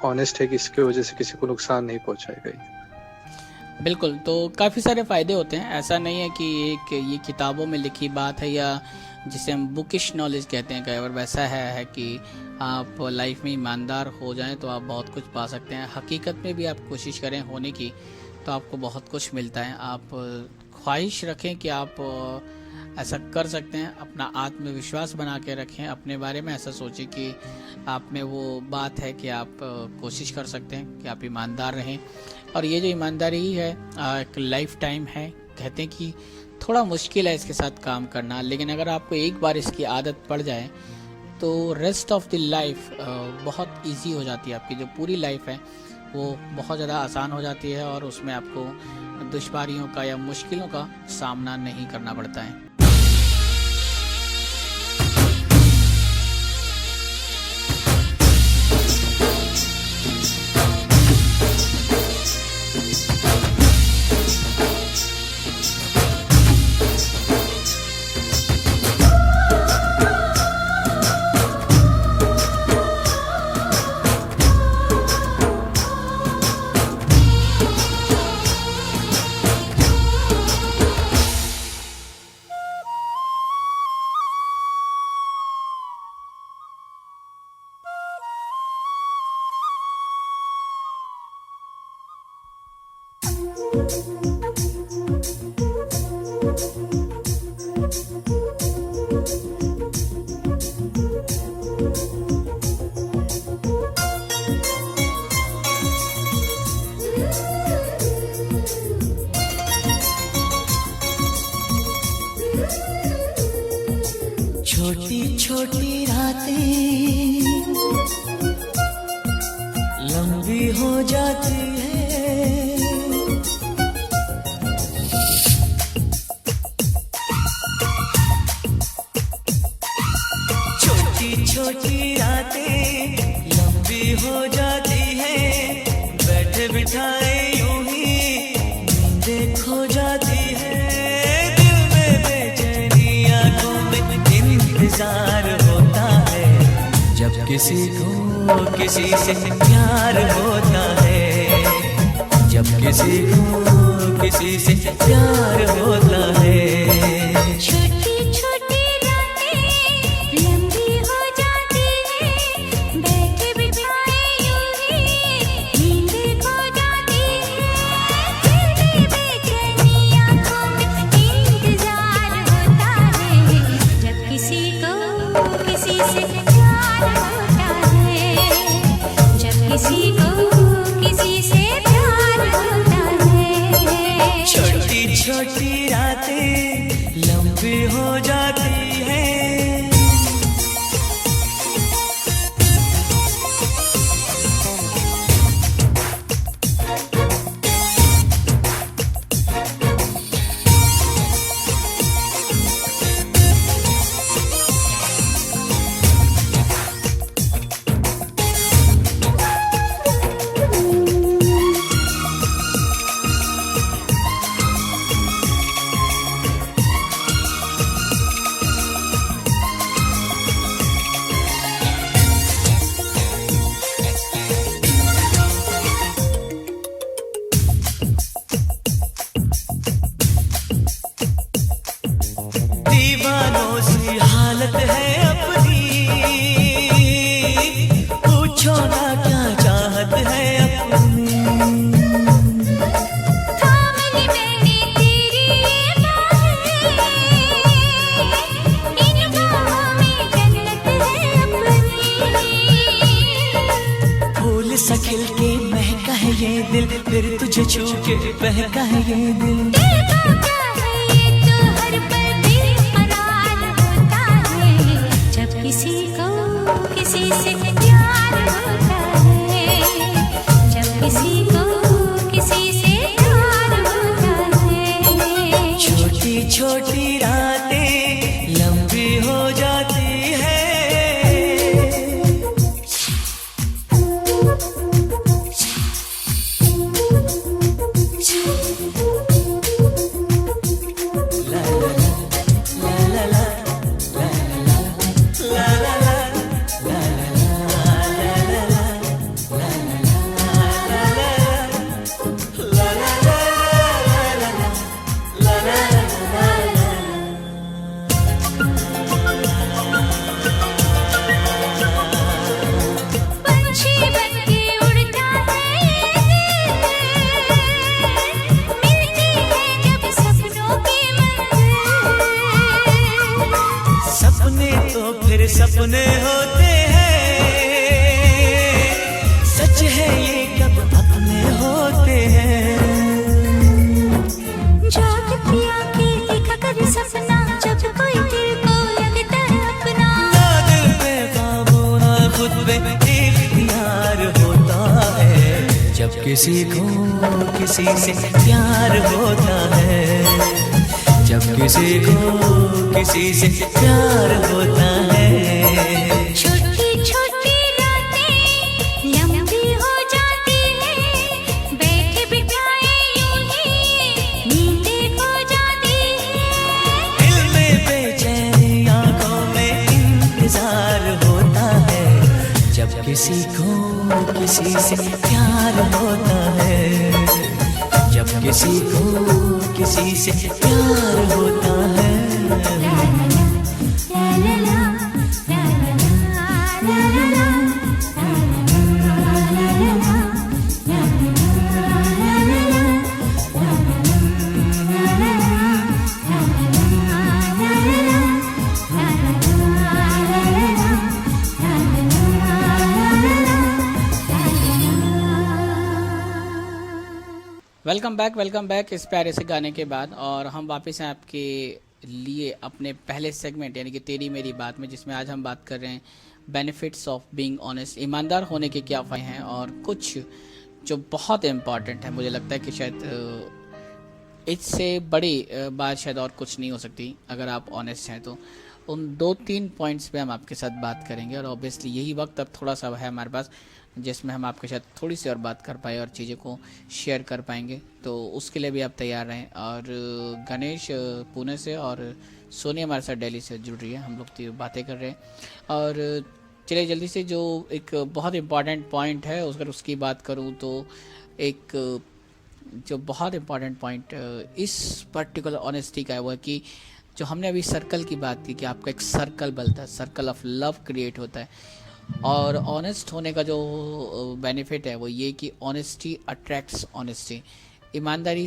ऑनेस्ट है कि इसकी वजह से किसी को नुकसान नहीं पहुंचाएगा। बिल्कुल, तो काफ़ी सारे फ़ायदे होते हैं। ऐसा नहीं है कि एक ये किताबों में लिखी बात है या जिसे हम बुकिश नॉलेज कहते हैं, कई बार वैसा है कि आप लाइफ में ईमानदार हो जाएं तो आप बहुत कुछ पा सकते हैं। हकीकत में भी आप कोशिश करें होने की तो आपको बहुत कुछ मिलता है। आप ख्वाहिश रखें कि आप ऐसा कर सकते हैं, अपना आत्मविश्वास बना के रखें, अपने बारे में ऐसा सोचें कि आप में वो बात है कि आप कोशिश कर सकते हैं कि आप ईमानदार रहें। और ये जो ईमानदारी ही है एक लाइफ टाइम है। कहते हैं कि थोड़ा मुश्किल है इसके साथ काम करना, लेकिन अगर आपको एक बार इसकी आदत पड़ जाए तो रेस्ट ऑफ द लाइफ बहुत इजी हो जाती है। आपकी जो पूरी लाइफ है वो बहुत ज़्यादा आसान हो जाती है और उसमें आपको दुश्वारियों का या मुश्किलों का सामना नहीं करना पड़ता है। छोटी छोटी रातें लंबी हो जाती है, छोटी छोटी रातें लंबी हो जाती है, बैठे बिठाए यूं ही नींदें खो जाती है, दिल में बेचैनी आंखों में इंतजार होता है, जब किसी को किसी से प्यार होता है, जब किसी को किसी से प्यार होता है। छोटी छोटी रातें लंबी हो जाती है, बैठे बिठाए यूं ही नींद खो जाती है, दिल में बेचैनी आंखों में इंतजार होता है, जब किसी को किसी से प्यार होता है, जब किसी को किसी से प्यार होता है। छोटी छोटी रातें लंबी हो जाती है। दीवानों सी हालत है अपनी, पूछो ना क्या चाहत है अपनी। थामली मैंने तेरी ये बाहें, इन बाहों में जन्नत है अपनी। फूल सा खिल के महका है ये दिल, फिर तुझे छू के बहका है ये दिल। दिल का तेरे सपने होते हैं, सच है ये कब अपने होते हैं। जागती आंखें देखा कर सपना, जब कोई दिल को लगता है अपना। ना दिल पे काबू ना खुद पे इख्तियार होता है, जब किसी को किसी से प्यार होता है, जब किसी को किसी से प्यार होता है। छोटी छोटी रातें लंबी हो जाती है, बैठे बिठाए यूं ही नींदें खो जाती है। दिल में बेचैनी आंखों में इंतजार होता है, जब किसी को किसी से प्यार होता है, जब किसी को किसी से प्यार होता है। वेलकम बैक इस प्यारे से गाने के बाद। और हम वापस हैं आपके लिए अपने पहले सेगमेंट यानी कि तेरी मेरी बात में, जिसमें आज हम बात कर रहे हैं बेनिफिट्स ऑफ बीइंग ऑनेस्ट, ईमानदार होने के क्या फ़ायदे हैं और कुछ जो बहुत इम्पॉर्टेंट है। मुझे लगता है कि शायद इससे बड़ी बात शायद और कुछ नहीं हो सकती अगर आप ऑनेस्ट हैं तो। उन 2-3 पॉइंट्स पे हम आपके साथ बात करेंगे और ऑब्वियसली यही वक्त अब थोड़ा सा है हमारे पास जिसमें हम आपके साथ थोड़ी सी और बात कर पाए और चीज़ों को शेयर कर पाएंगे, तो उसके लिए भी आप तैयार रहें। और गणेश पुणे से और सोनी हमारे साथ दिल्ली से जुड़ रही है, हम लोग तो बातें कर रहे हैं। और चलिए जल्दी से जो एक बहुत इम्पॉर्टेंट पॉइंट है अगर उसकी बात करूँ तो एक जो बहुत इम्पॉर्टेंट पॉइंट इस पर्टिकुलर ऑनेस्टी का है वो है कि जो हमने अभी सर्कल की बात की कि आपका एक सर्कल बनता है, सर्कल ऑफ लव क्रिएट होता है। और ऑनेस्ट होने का जो बेनिफिट है वो ये कि ऑनेस्टी अट्रैक्ट्स ऑनेस्टी। ईमानदारी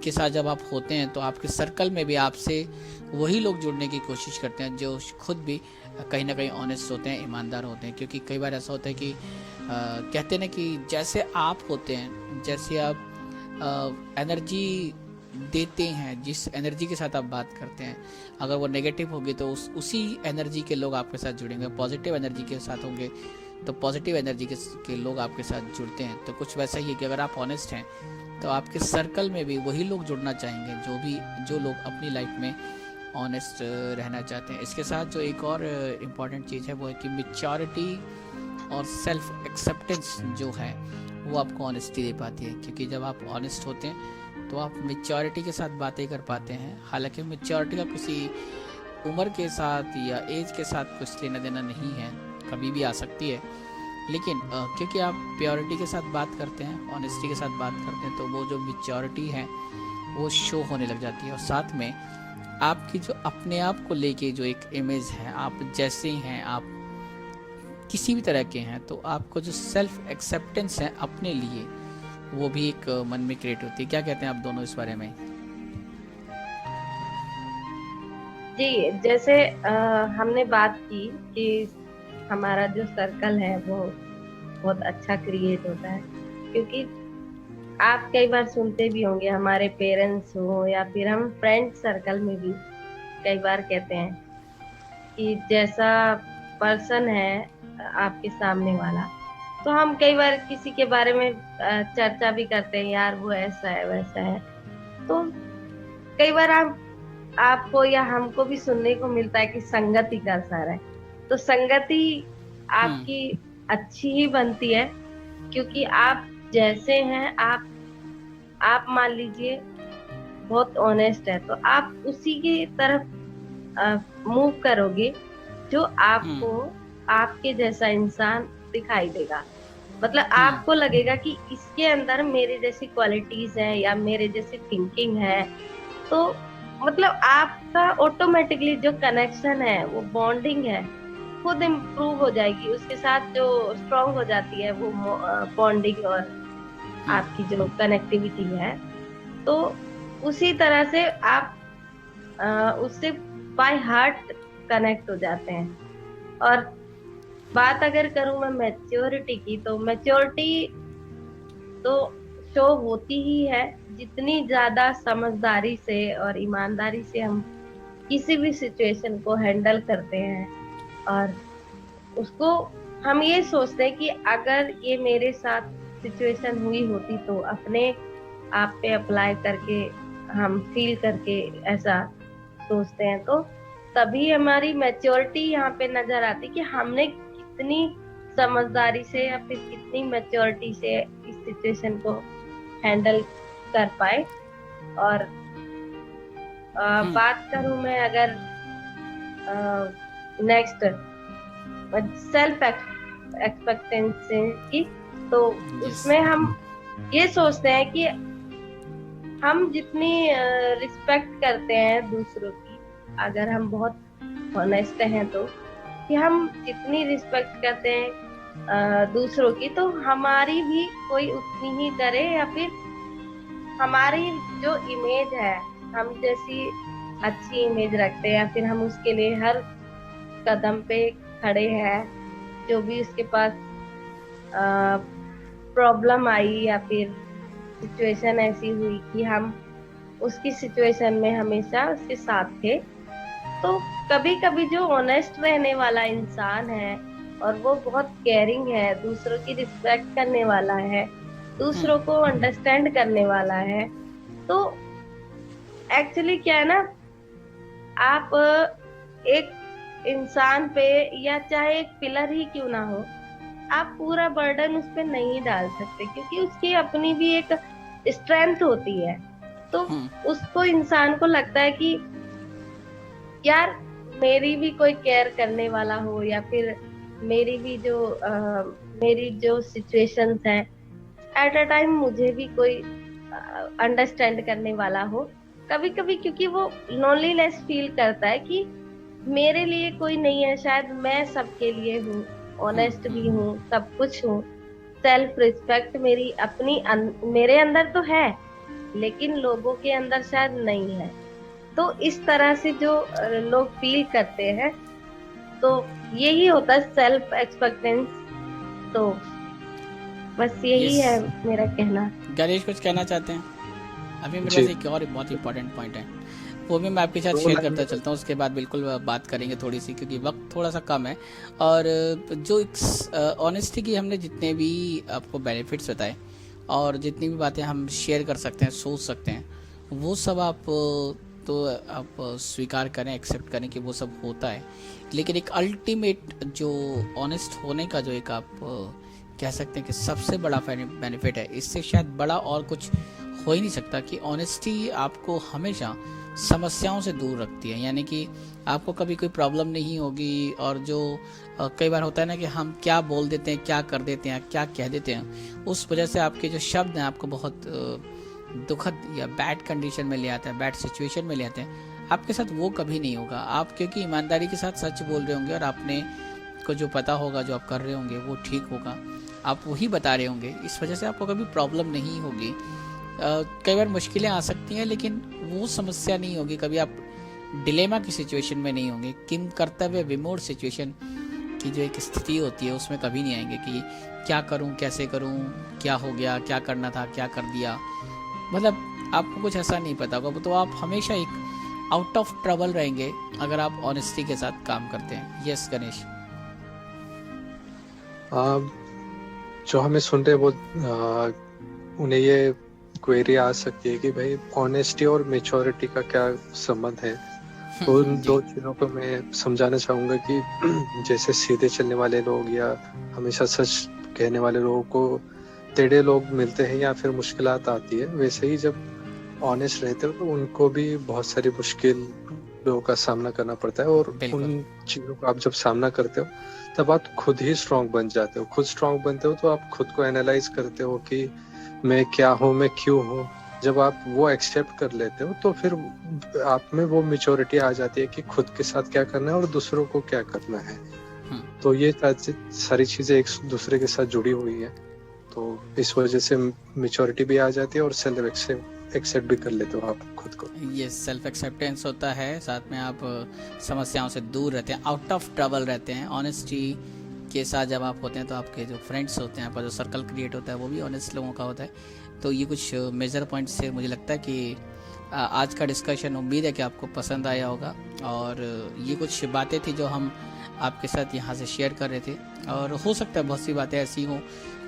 के साथ जब आप होते हैं तो आपके सर्कल में भी आपसे वही लोग जुड़ने की कोशिश करते हैं जो खुद भी कहीं ना कहीं ऑनेस्ट होते हैं, ईमानदार होते हैं। क्योंकि कई बार ऐसा होता है कि कहते हैं ना कि जैसे आप होते हैं, जैसे आप एनर्जी देते हैं, जिस एनर्जी के साथ आप बात करते हैं, अगर वो नेगेटिव होगी तो उसी एनर्जी के लोग आपके साथ जुड़ेंगे। पॉजिटिव एनर्जी के साथ होंगे तो पॉजिटिव एनर्जी के लोग आपके साथ जुड़ते हैं। तो कुछ वैसा ही है कि अगर आप ऑनेस्ट हैं तो आपके सर्कल में भी वही लोग जुड़ना चाहेंगे जो लोग अपनी लाइफ में ऑनेस्ट रहना चाहते हैं। इसके साथ जो एक और इम्पॉर्टेंट चीज़ है वो है कि मैच्योरिटी और सेल्फ एक्सेप्टेंस जो है वो आपको ऑनेस्टी दे पाती है। क्योंकि जब आप ऑनेस्ट होते हैं तो आप मैच्योरिटी के साथ बातें कर पाते हैं। हालांकि मैच्योरिटी का किसी उम्र के साथ या एज के साथ कुछ लेना देना नहीं है, कभी भी आ सकती है, लेकिन क्योंकि आप प्योरिटी के साथ बात करते हैं, ऑनेस्टी के साथ बात करते हैं, तो वो जो मैच्योरिटी है वो शो होने लग जाती है। और साथ में आपकी जो अपने आप को लेके जो एक इमेज है, आप जैसे हैं, आप किसी भी तरह के हैं, तो आपको जो सेल्फ एक्सेप्टेंस है अपने लिए वो भी एक मन में क्रिएट होती है। क्या कहते हैं आप दोनों इस बारे में? जी, जैसे हमने बात की कि हमारा जो सर्कल है वो बहुत अच्छा क्रिएट होता है, क्योंकि आप कई बार सुनते भी होंगे, हमारे पेरेंट्स हो या फिर हम फ्रेंड सर्कल में भी कई बार कहते हैं कि जैसा पर्सन है आपके सामने वाला, तो हम कई बार किसी के बारे में चर्चा भी करते हैं, यार वो ऐसा है वैसा है। तो कई बार आपको या हमको भी सुनने को मिलता है कि संगति का असर है। तो संगति आपकी अच्छी ही बनती है, क्योंकि आप जैसे हैं, आप मान लीजिए बहुत ऑनेस्ट है, तो आप उसी की तरफ मूव करोगे जो आपको आपके जैसा इंसान दिखाई देगा। मतलब आपको लगेगा कि इसके अंदर मेरे जैसी क्वालिटीज हैं या मेरे जैसी थिंकिंग है, तो मतलब आपका ऑटोमेटिकली जो कनेक्शन है, वो बॉन्डिंग है, खुद इम्प्रूव हो जाएगी। उसके साथ जो स्ट्रॉन्ग हो जाती है वो बॉन्डिंग और आपकी जो कनेक्टिविटी है, तो उसी तरह से आप उससे बाय हार्ट कनेक्ट हो जाते हैं। और बात अगर करूं मैं मैच्योरिटी की, तो मैच्योरिटी तो शो होती ही है जितनी ज्यादा समझदारी से और ईमानदारी से हम किसी भी सिचुएशन को हैंडल करते हैं, और उसको हम ये सोचते हैं कि अगर ये मेरे साथ सिचुएशन हुई होती तो अपने आप पे अप्लाई करके हम फील करके ऐसा सोचते हैं, तो तभी हमारी मैच्योरिटी यहाँ पे नजर आती कि हमने कितनी समझदारी से या फिर कितनी मैच्योरिटी से इस सिचुएशन को हैंडल कर पाए। और बात करूं मैं अगर नेक्स्ट सेल्फ एक्सपेक्टेंसी की, तो उसमें हम ये सोचते हैं कि हम जितनी रिस्पेक्ट करते हैं दूसरों की, अगर हम बहुत ऑनेस्ट हैं तो, कि हम जितनी रिस्पेक्ट करते हैं दूसरों की, तो हमारी भी कोई उतनी ही करे, या फिर हमारी जो इमेज है, हम जैसी अच्छी इमेज रखते हैं, या फिर हम उसके लिए हर कदम पे खड़े हैं, जो भी उसके पास प्रॉब्लम आई या फिर सिचुएशन ऐसी हुई कि हम उसकी सिचुएशन में हमेशा उसके साथ थे। तो कभी कभी जो ऑनेस्ट रहने वाला इंसान है और वो बहुत केयरिंग है, दूसरों की रिस्पेक्ट करने वाला है, दूसरों को अंडरस्टैंड करने वाला है, तो एक्चुअली क्या है ना, आप एक इंसान पे या चाहे एक पिलर ही क्यों ना हो, आप पूरा बर्डन उस पे नहीं डाल सकते, क्योंकि उसकी अपनी भी एक स्ट्रेंथ होती है। तो उसको इंसान को लगता है कि यार मेरी भी कोई केयर करने वाला हो, या फिर मेरी भी मेरी जो सिचुएशंस हैं एट अ टाइम मुझे भी कोई अंडरस्टैंड करने वाला हो। कभी कभी क्योंकि वो लोनलीनेस फील करता है कि मेरे लिए कोई नहीं है, शायद मैं सबके लिए हूँ, ऑनेस्ट भी हूँ, सब कुछ हूँ, सेल्फ रिस्पेक्ट मेरी अपनी मेरे अंदर तो है, लेकिन लोगों के अंदर शायद नहीं है। तो इस तरह से जो लोग फील करते हैं, तो यही होता है सेल्फ एक्सपेक्टेंस। तो बस यही है मेरा कहना। गणेश कुछ कहना चाहते हैं? अभी मेरे पास एक और बहुत इंपॉर्टेंट पॉइंट है, वो भी मैं आपके साथ शेयर करता चलता हूँ, उसके बाद बिल्कुल बात करेंगे थोड़ी सी, क्योंकि वक्त थोड़ा सा कम है। और जो ऑनेस्टी की हमने जितने भी आपको बेनिफिट्स बताए और जितनी भी बातें हम शेयर कर सकते हैं, सोच सकते हैं, वो सब आप स्वीकार करें, एक्सेप्ट करें कि वो सब होता है। लेकिन एक अल्टीमेट जो ऑनेस्ट होने का जो एक आप कह सकते हैं कि सबसे बड़ा बेनिफिट है, इससे शायद बड़ा और कुछ हो ही नहीं सकता, कि ऑनेस्टी आपको हमेशा समस्याओं से दूर रखती है। यानी कि आपको कभी कोई प्रॉब्लम नहीं होगी। और जो कई बार होता है ना कि हम क्या बोल देते हैं, क्या कर देते हैं, क्या कह देते हैं, उस वजह से आपके जो शब्द हैं आपको बहुत दुखद या बैड कंडीशन में ले आते हैं, बैड सिचुएशन में ले आते हैं। आपके साथ वो कभी नहीं होगा। आप क्योंकि ईमानदारी के साथ सच बोल रहे होंगे और आपने को जो पता होगा, जो आप कर रहे होंगे वो ठीक होगा, आप वही बता रहे होंगे, इस वजह से आपको कभी प्रॉब्लम नहीं होगी। कई बार मुश्किलें आ सकती हैं, लेकिन वो समस्या नहीं होगी। कभी आप डिलेमा की सिचुएशन में नहीं होंगे, किम कर्तव्य विमूढ़ सिचुएशन की जो एक स्थिति होती है उसमें कभी नहीं आएंगे कि क्या करूं, कैसे करूं, क्या हो गया, क्या करना था, क्या कर दिया। मतलब आपको कुछ ऐसा नहीं पता होगा, तो आप हमेशा एक आउट ऑफ ट्रबल रहेंगे अगर आप ऑनेस्टी के साथ काम करते हैं। यस गणेश। जो हमें सुन रहे वो उन्हें ये क्वेरी आ सकती है कि भाई ऑनेस्टी और मैच्योरिटी का क्या संबंध है। तो उन दो चीजों को मैं समझाना चाहूंगा कि जैसे सीधे चलने वाले लोग या हमेशा सच कहने वाले लोगों को टेढ़े लोग मिलते हैं या फिर मुश्किलात आती है, वैसे ही जब ऑनेस्ट रहते हो तो उनको भी बहुत सारी मुश्किलों का सामना करना पड़ता है। और उन चीजों का आप जब सामना करते हो तब आप खुद ही स्ट्रांग बन जाते हो। खुद स्ट्रांग बनते हो तो आप खुद को एनालाइज करते हो कि मैं क्या हूँ, मैं क्यों हूँ। जब आप वो एक्सेप्ट कर लेते हो तो फिर आप में वो मैच्योरिटी आ जाती है कि खुद के साथ क्या करना है और दूसरों को क्या करना है। तो ये सारी चीजें एक दूसरे के साथ जुड़ी हुई है, तो इस वजह से मैच्योरिटी भी आ जाती है और सेल्फ एक्सेप्ट भी कर लेते हो आप खुद को। ये सेल्फ एक्सेप्टेंस होता है, साथ में आप समस्याओं से दूर रहते हैं, आउट ऑफ ट्रबल रहते हैं। ऑनेस्टी के साथ जब आप होते हैं तो आपके जो फ्रेंड्स होते हैं, आपका जो सर्कल क्रिएट होता है वो भी ऑनेस्ट लोगों का होता है। तो ये कुछ मेजर पॉइंट से मुझे लगता है कि आज का डिस्कशन उम्मीद है कि आपको पसंद आया होगा। और ये कुछ बातें थी जो हम आपके साथ यहाँ से शेयर कर रहे थे, और हो सकता है बहुत सी बातें ऐसी हों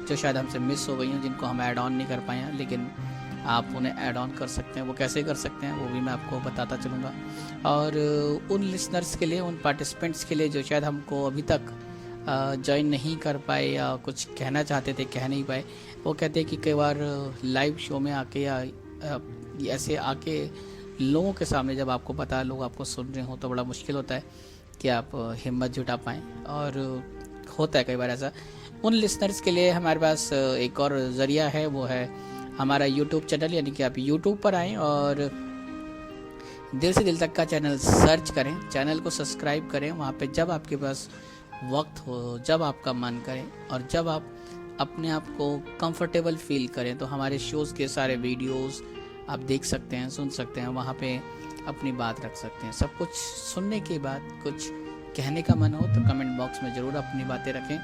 जो शायद हमसे मिस हो गई हों, जिनको हम ऐड ऑन नहीं कर पाए हैं, लेकिन आप उन्हें ऐड ऑन कर सकते हैं। वो कैसे कर सकते हैं वो भी मैं आपको बताता चलूँगा। और उन लिसनर्स के लिए, उन पार्टिसिपेंट्स के लिए जो शायद हमको अभी तक ज्वाइन नहीं कर पाए या कुछ कहना चाहते थे कह नहीं पाए, वो कहते हैं कि कई बार लाइव शो में आके या ऐसे आके लोगों के सामने जब आपको पता है लोग आपको सुन रहे हो तो बड़ा मुश्किल होता है कि आप हिम्मत जुटा पाएँ, और होता है कई बार ऐसा। उन लिसनर्स के लिए हमारे पास एक और ज़रिया है, वो है हमारा यूट्यूब चैनल। यानी कि आप यूट्यूब पर आएँ और दिल से दिल तक का चैनल सर्च करें, चैनल को सब्सक्राइब करें। वहाँ पे जब आपके पास वक्त हो, जब आपका मन करे और जब आप अपने आप को कंफर्टेबल फील करें तो हमारे शोज़ के सारे वीडियोस आप देख सकते हैं, सुन सकते हैं। वहाँ पे अपनी बात रख सकते हैं। सब कुछ सुनने के बाद कुछ कहने का मन हो तो कमेंट बॉक्स में ज़रूर अपनी बातें रखें,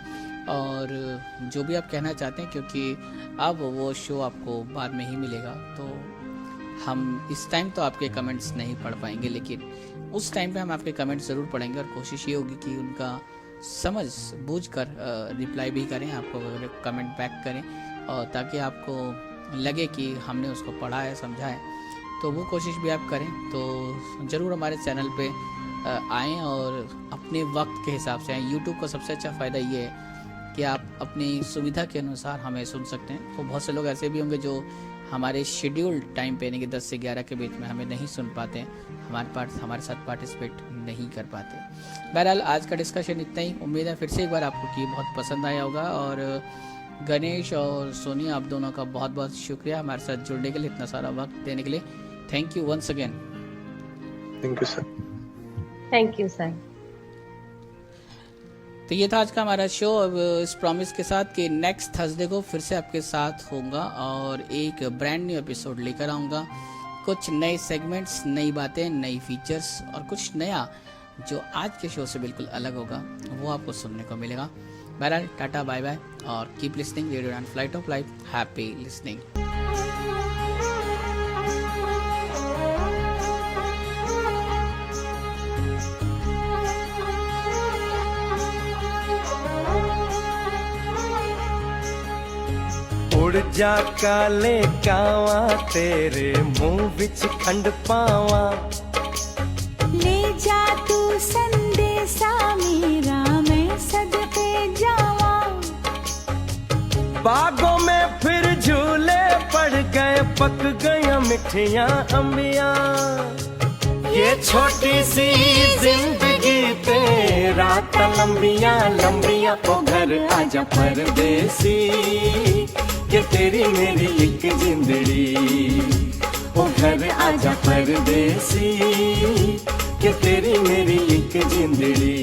और जो भी आप कहना चाहते हैं, क्योंकि अब वो शो आपको बाद में ही मिलेगा, तो हम इस टाइम तो आपके कमेंट्स नहीं पढ़ पाएंगे, लेकिन उस टाइम पे हम आपके कमेंट्स ज़रूर पढ़ेंगे। और कोशिश ये होगी कि उनका समझ बूझ कर रिप्लाई भी करें, आपको कमेंट बैक करें, और ताकि आपको लगे कि हमने उसको पढ़ा है, समझा है। तो वो कोशिश भी आप करें। तो ज़रूर हमारे चैनल पे आएँ और अपने वक्त के हिसाब से आएँ। यूट्यूब का सबसे अच्छा फ़ायदा ये है कि आप अपनी सुविधा के अनुसार हमें सुन सकते हैं। तो बहुत से लोग ऐसे भी होंगे जो हमारे शेड्यूल्ड टाइम पे, यानी कि 10 से 11 के बीच में हमें नहीं सुन पाते हैं, हमारे साथ पार्टिसिपेट नहीं कर पाते। बहरहाल आज का डिस्कशन इतना ही। उम्मीद है फिर से एक बार आपको कि बहुत पसंद आया होगा। और गणेश और सोनी, आप दोनों का बहुत बहुत शुक्रिया हमारे साथ जुड़ने के लिए, इतना सारा वक्त देने के लिए। Thank you once again. Thank you sir. Thank you sir. तो ये था आज का हमारा शो। अब इस प्रॉमिस के साथ कि नेक्स्ट थर्सडे को फिर से आपके साथ होऊंगा और एक ब्रांड न्यू एपिसोड लेकर आऊँगा। कुछ नए सेगमेंट्स, नई बातें, नई फीचर्स और कुछ नया जो आज के शो से बिल्कुल अलग होगा वो आपको सुनने को मिलेगा। बहरहाल टाटा, बाय बाय और keep listening radio and flight of life. Happy listening. उड़ जा काले कावा तेरे मुंह विच खंड पावा, ले जा तू संदेशा मेरा मैं सदके जावा। बागों में फिर झूले पड़ गए, पक गया मिठियां अंबियां। ये छोटी सी जिंदगी तेरा लंबियां लंबियां। ओ घर आजा परदेसी, कि तेरी मेरी एक जिंदड़ी। ओ घर आजा परदेसी, कि तेरी मेरी एक जिंदड़ी।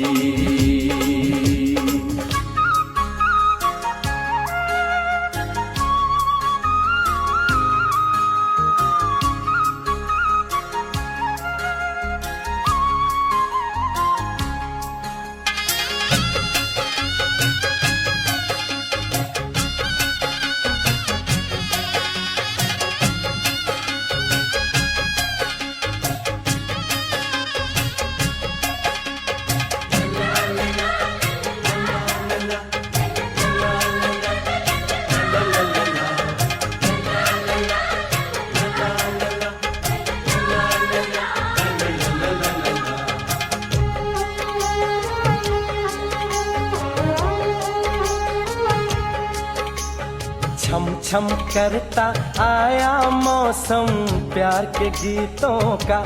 छम छम करता आया मौसम प्यार के गीतों का।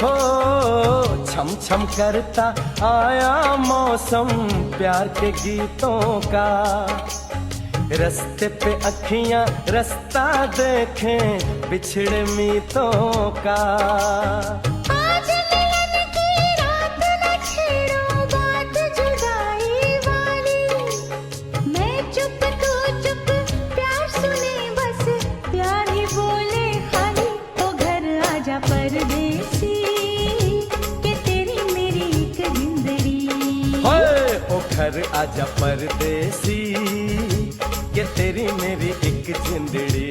हो छम छम करता आया मौसम प्यार के गीतों का। रस्ते पे अखियां रास्ता देखें बिछड़े मीतों का। आज मिलन की रात न छेड़ो बात जुदाई वाली। मैं चुप तू चुप, प्यार सुने बस प्यार ही बोले खाली। ओ घर आजा परदेसी कि तेरी मेरी एक जिंदड़ी।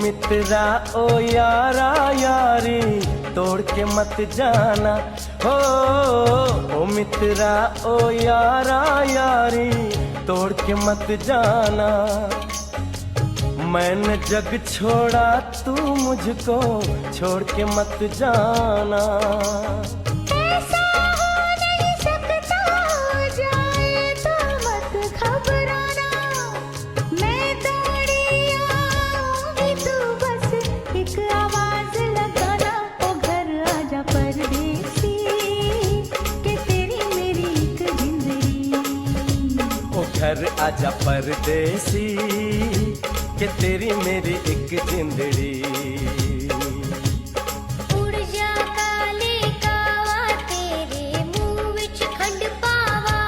मित्रा ओ यारा यारी तोड़ के मत जाना हो। ओ मित्रा ओ यारा यारी तोड़ के मत जाना। मैंने जग छोड़ा तू मुझको छोड़ के मत जाना। ऐसा हो नहीं सकता, हो जाए तो मत घबराना। मैं दौड़ी आऊंगी, तू बस एक आवाज लगाना। ओ घर आजा परदेसी कि तेरी मेरी एक जिंदड़ी। ओ घर आजा परदेसी कि तेरी मेरी एक जिंदड़ी। उड़ जा काले कावा तेरे मुंह विच खंड पावा।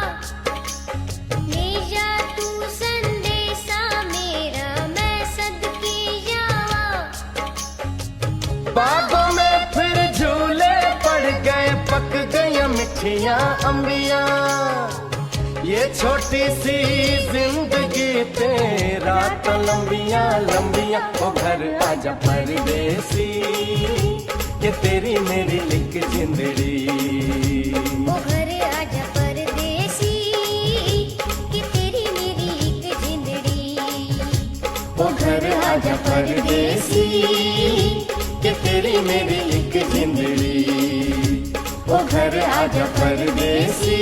ले जा तू संदेशा मेरा, मैं सदके जावा। बागों में फिर झूले पड़ गए, पक गई मिठियां अम्बियां। ये छोटी सी जिंदगी तेरा तो लंबियां लंबियां। ओ घर आजा परदेसी कि तेरी मेरी एक जिंदड़ी। ओ घर आजा परदेसी कि तेरी मेरी एक जिंदड़ी। ओ घर आजा परदेसी कि तेरी मेरी एक जिंदड़ी। ओ घर आजा परदेसी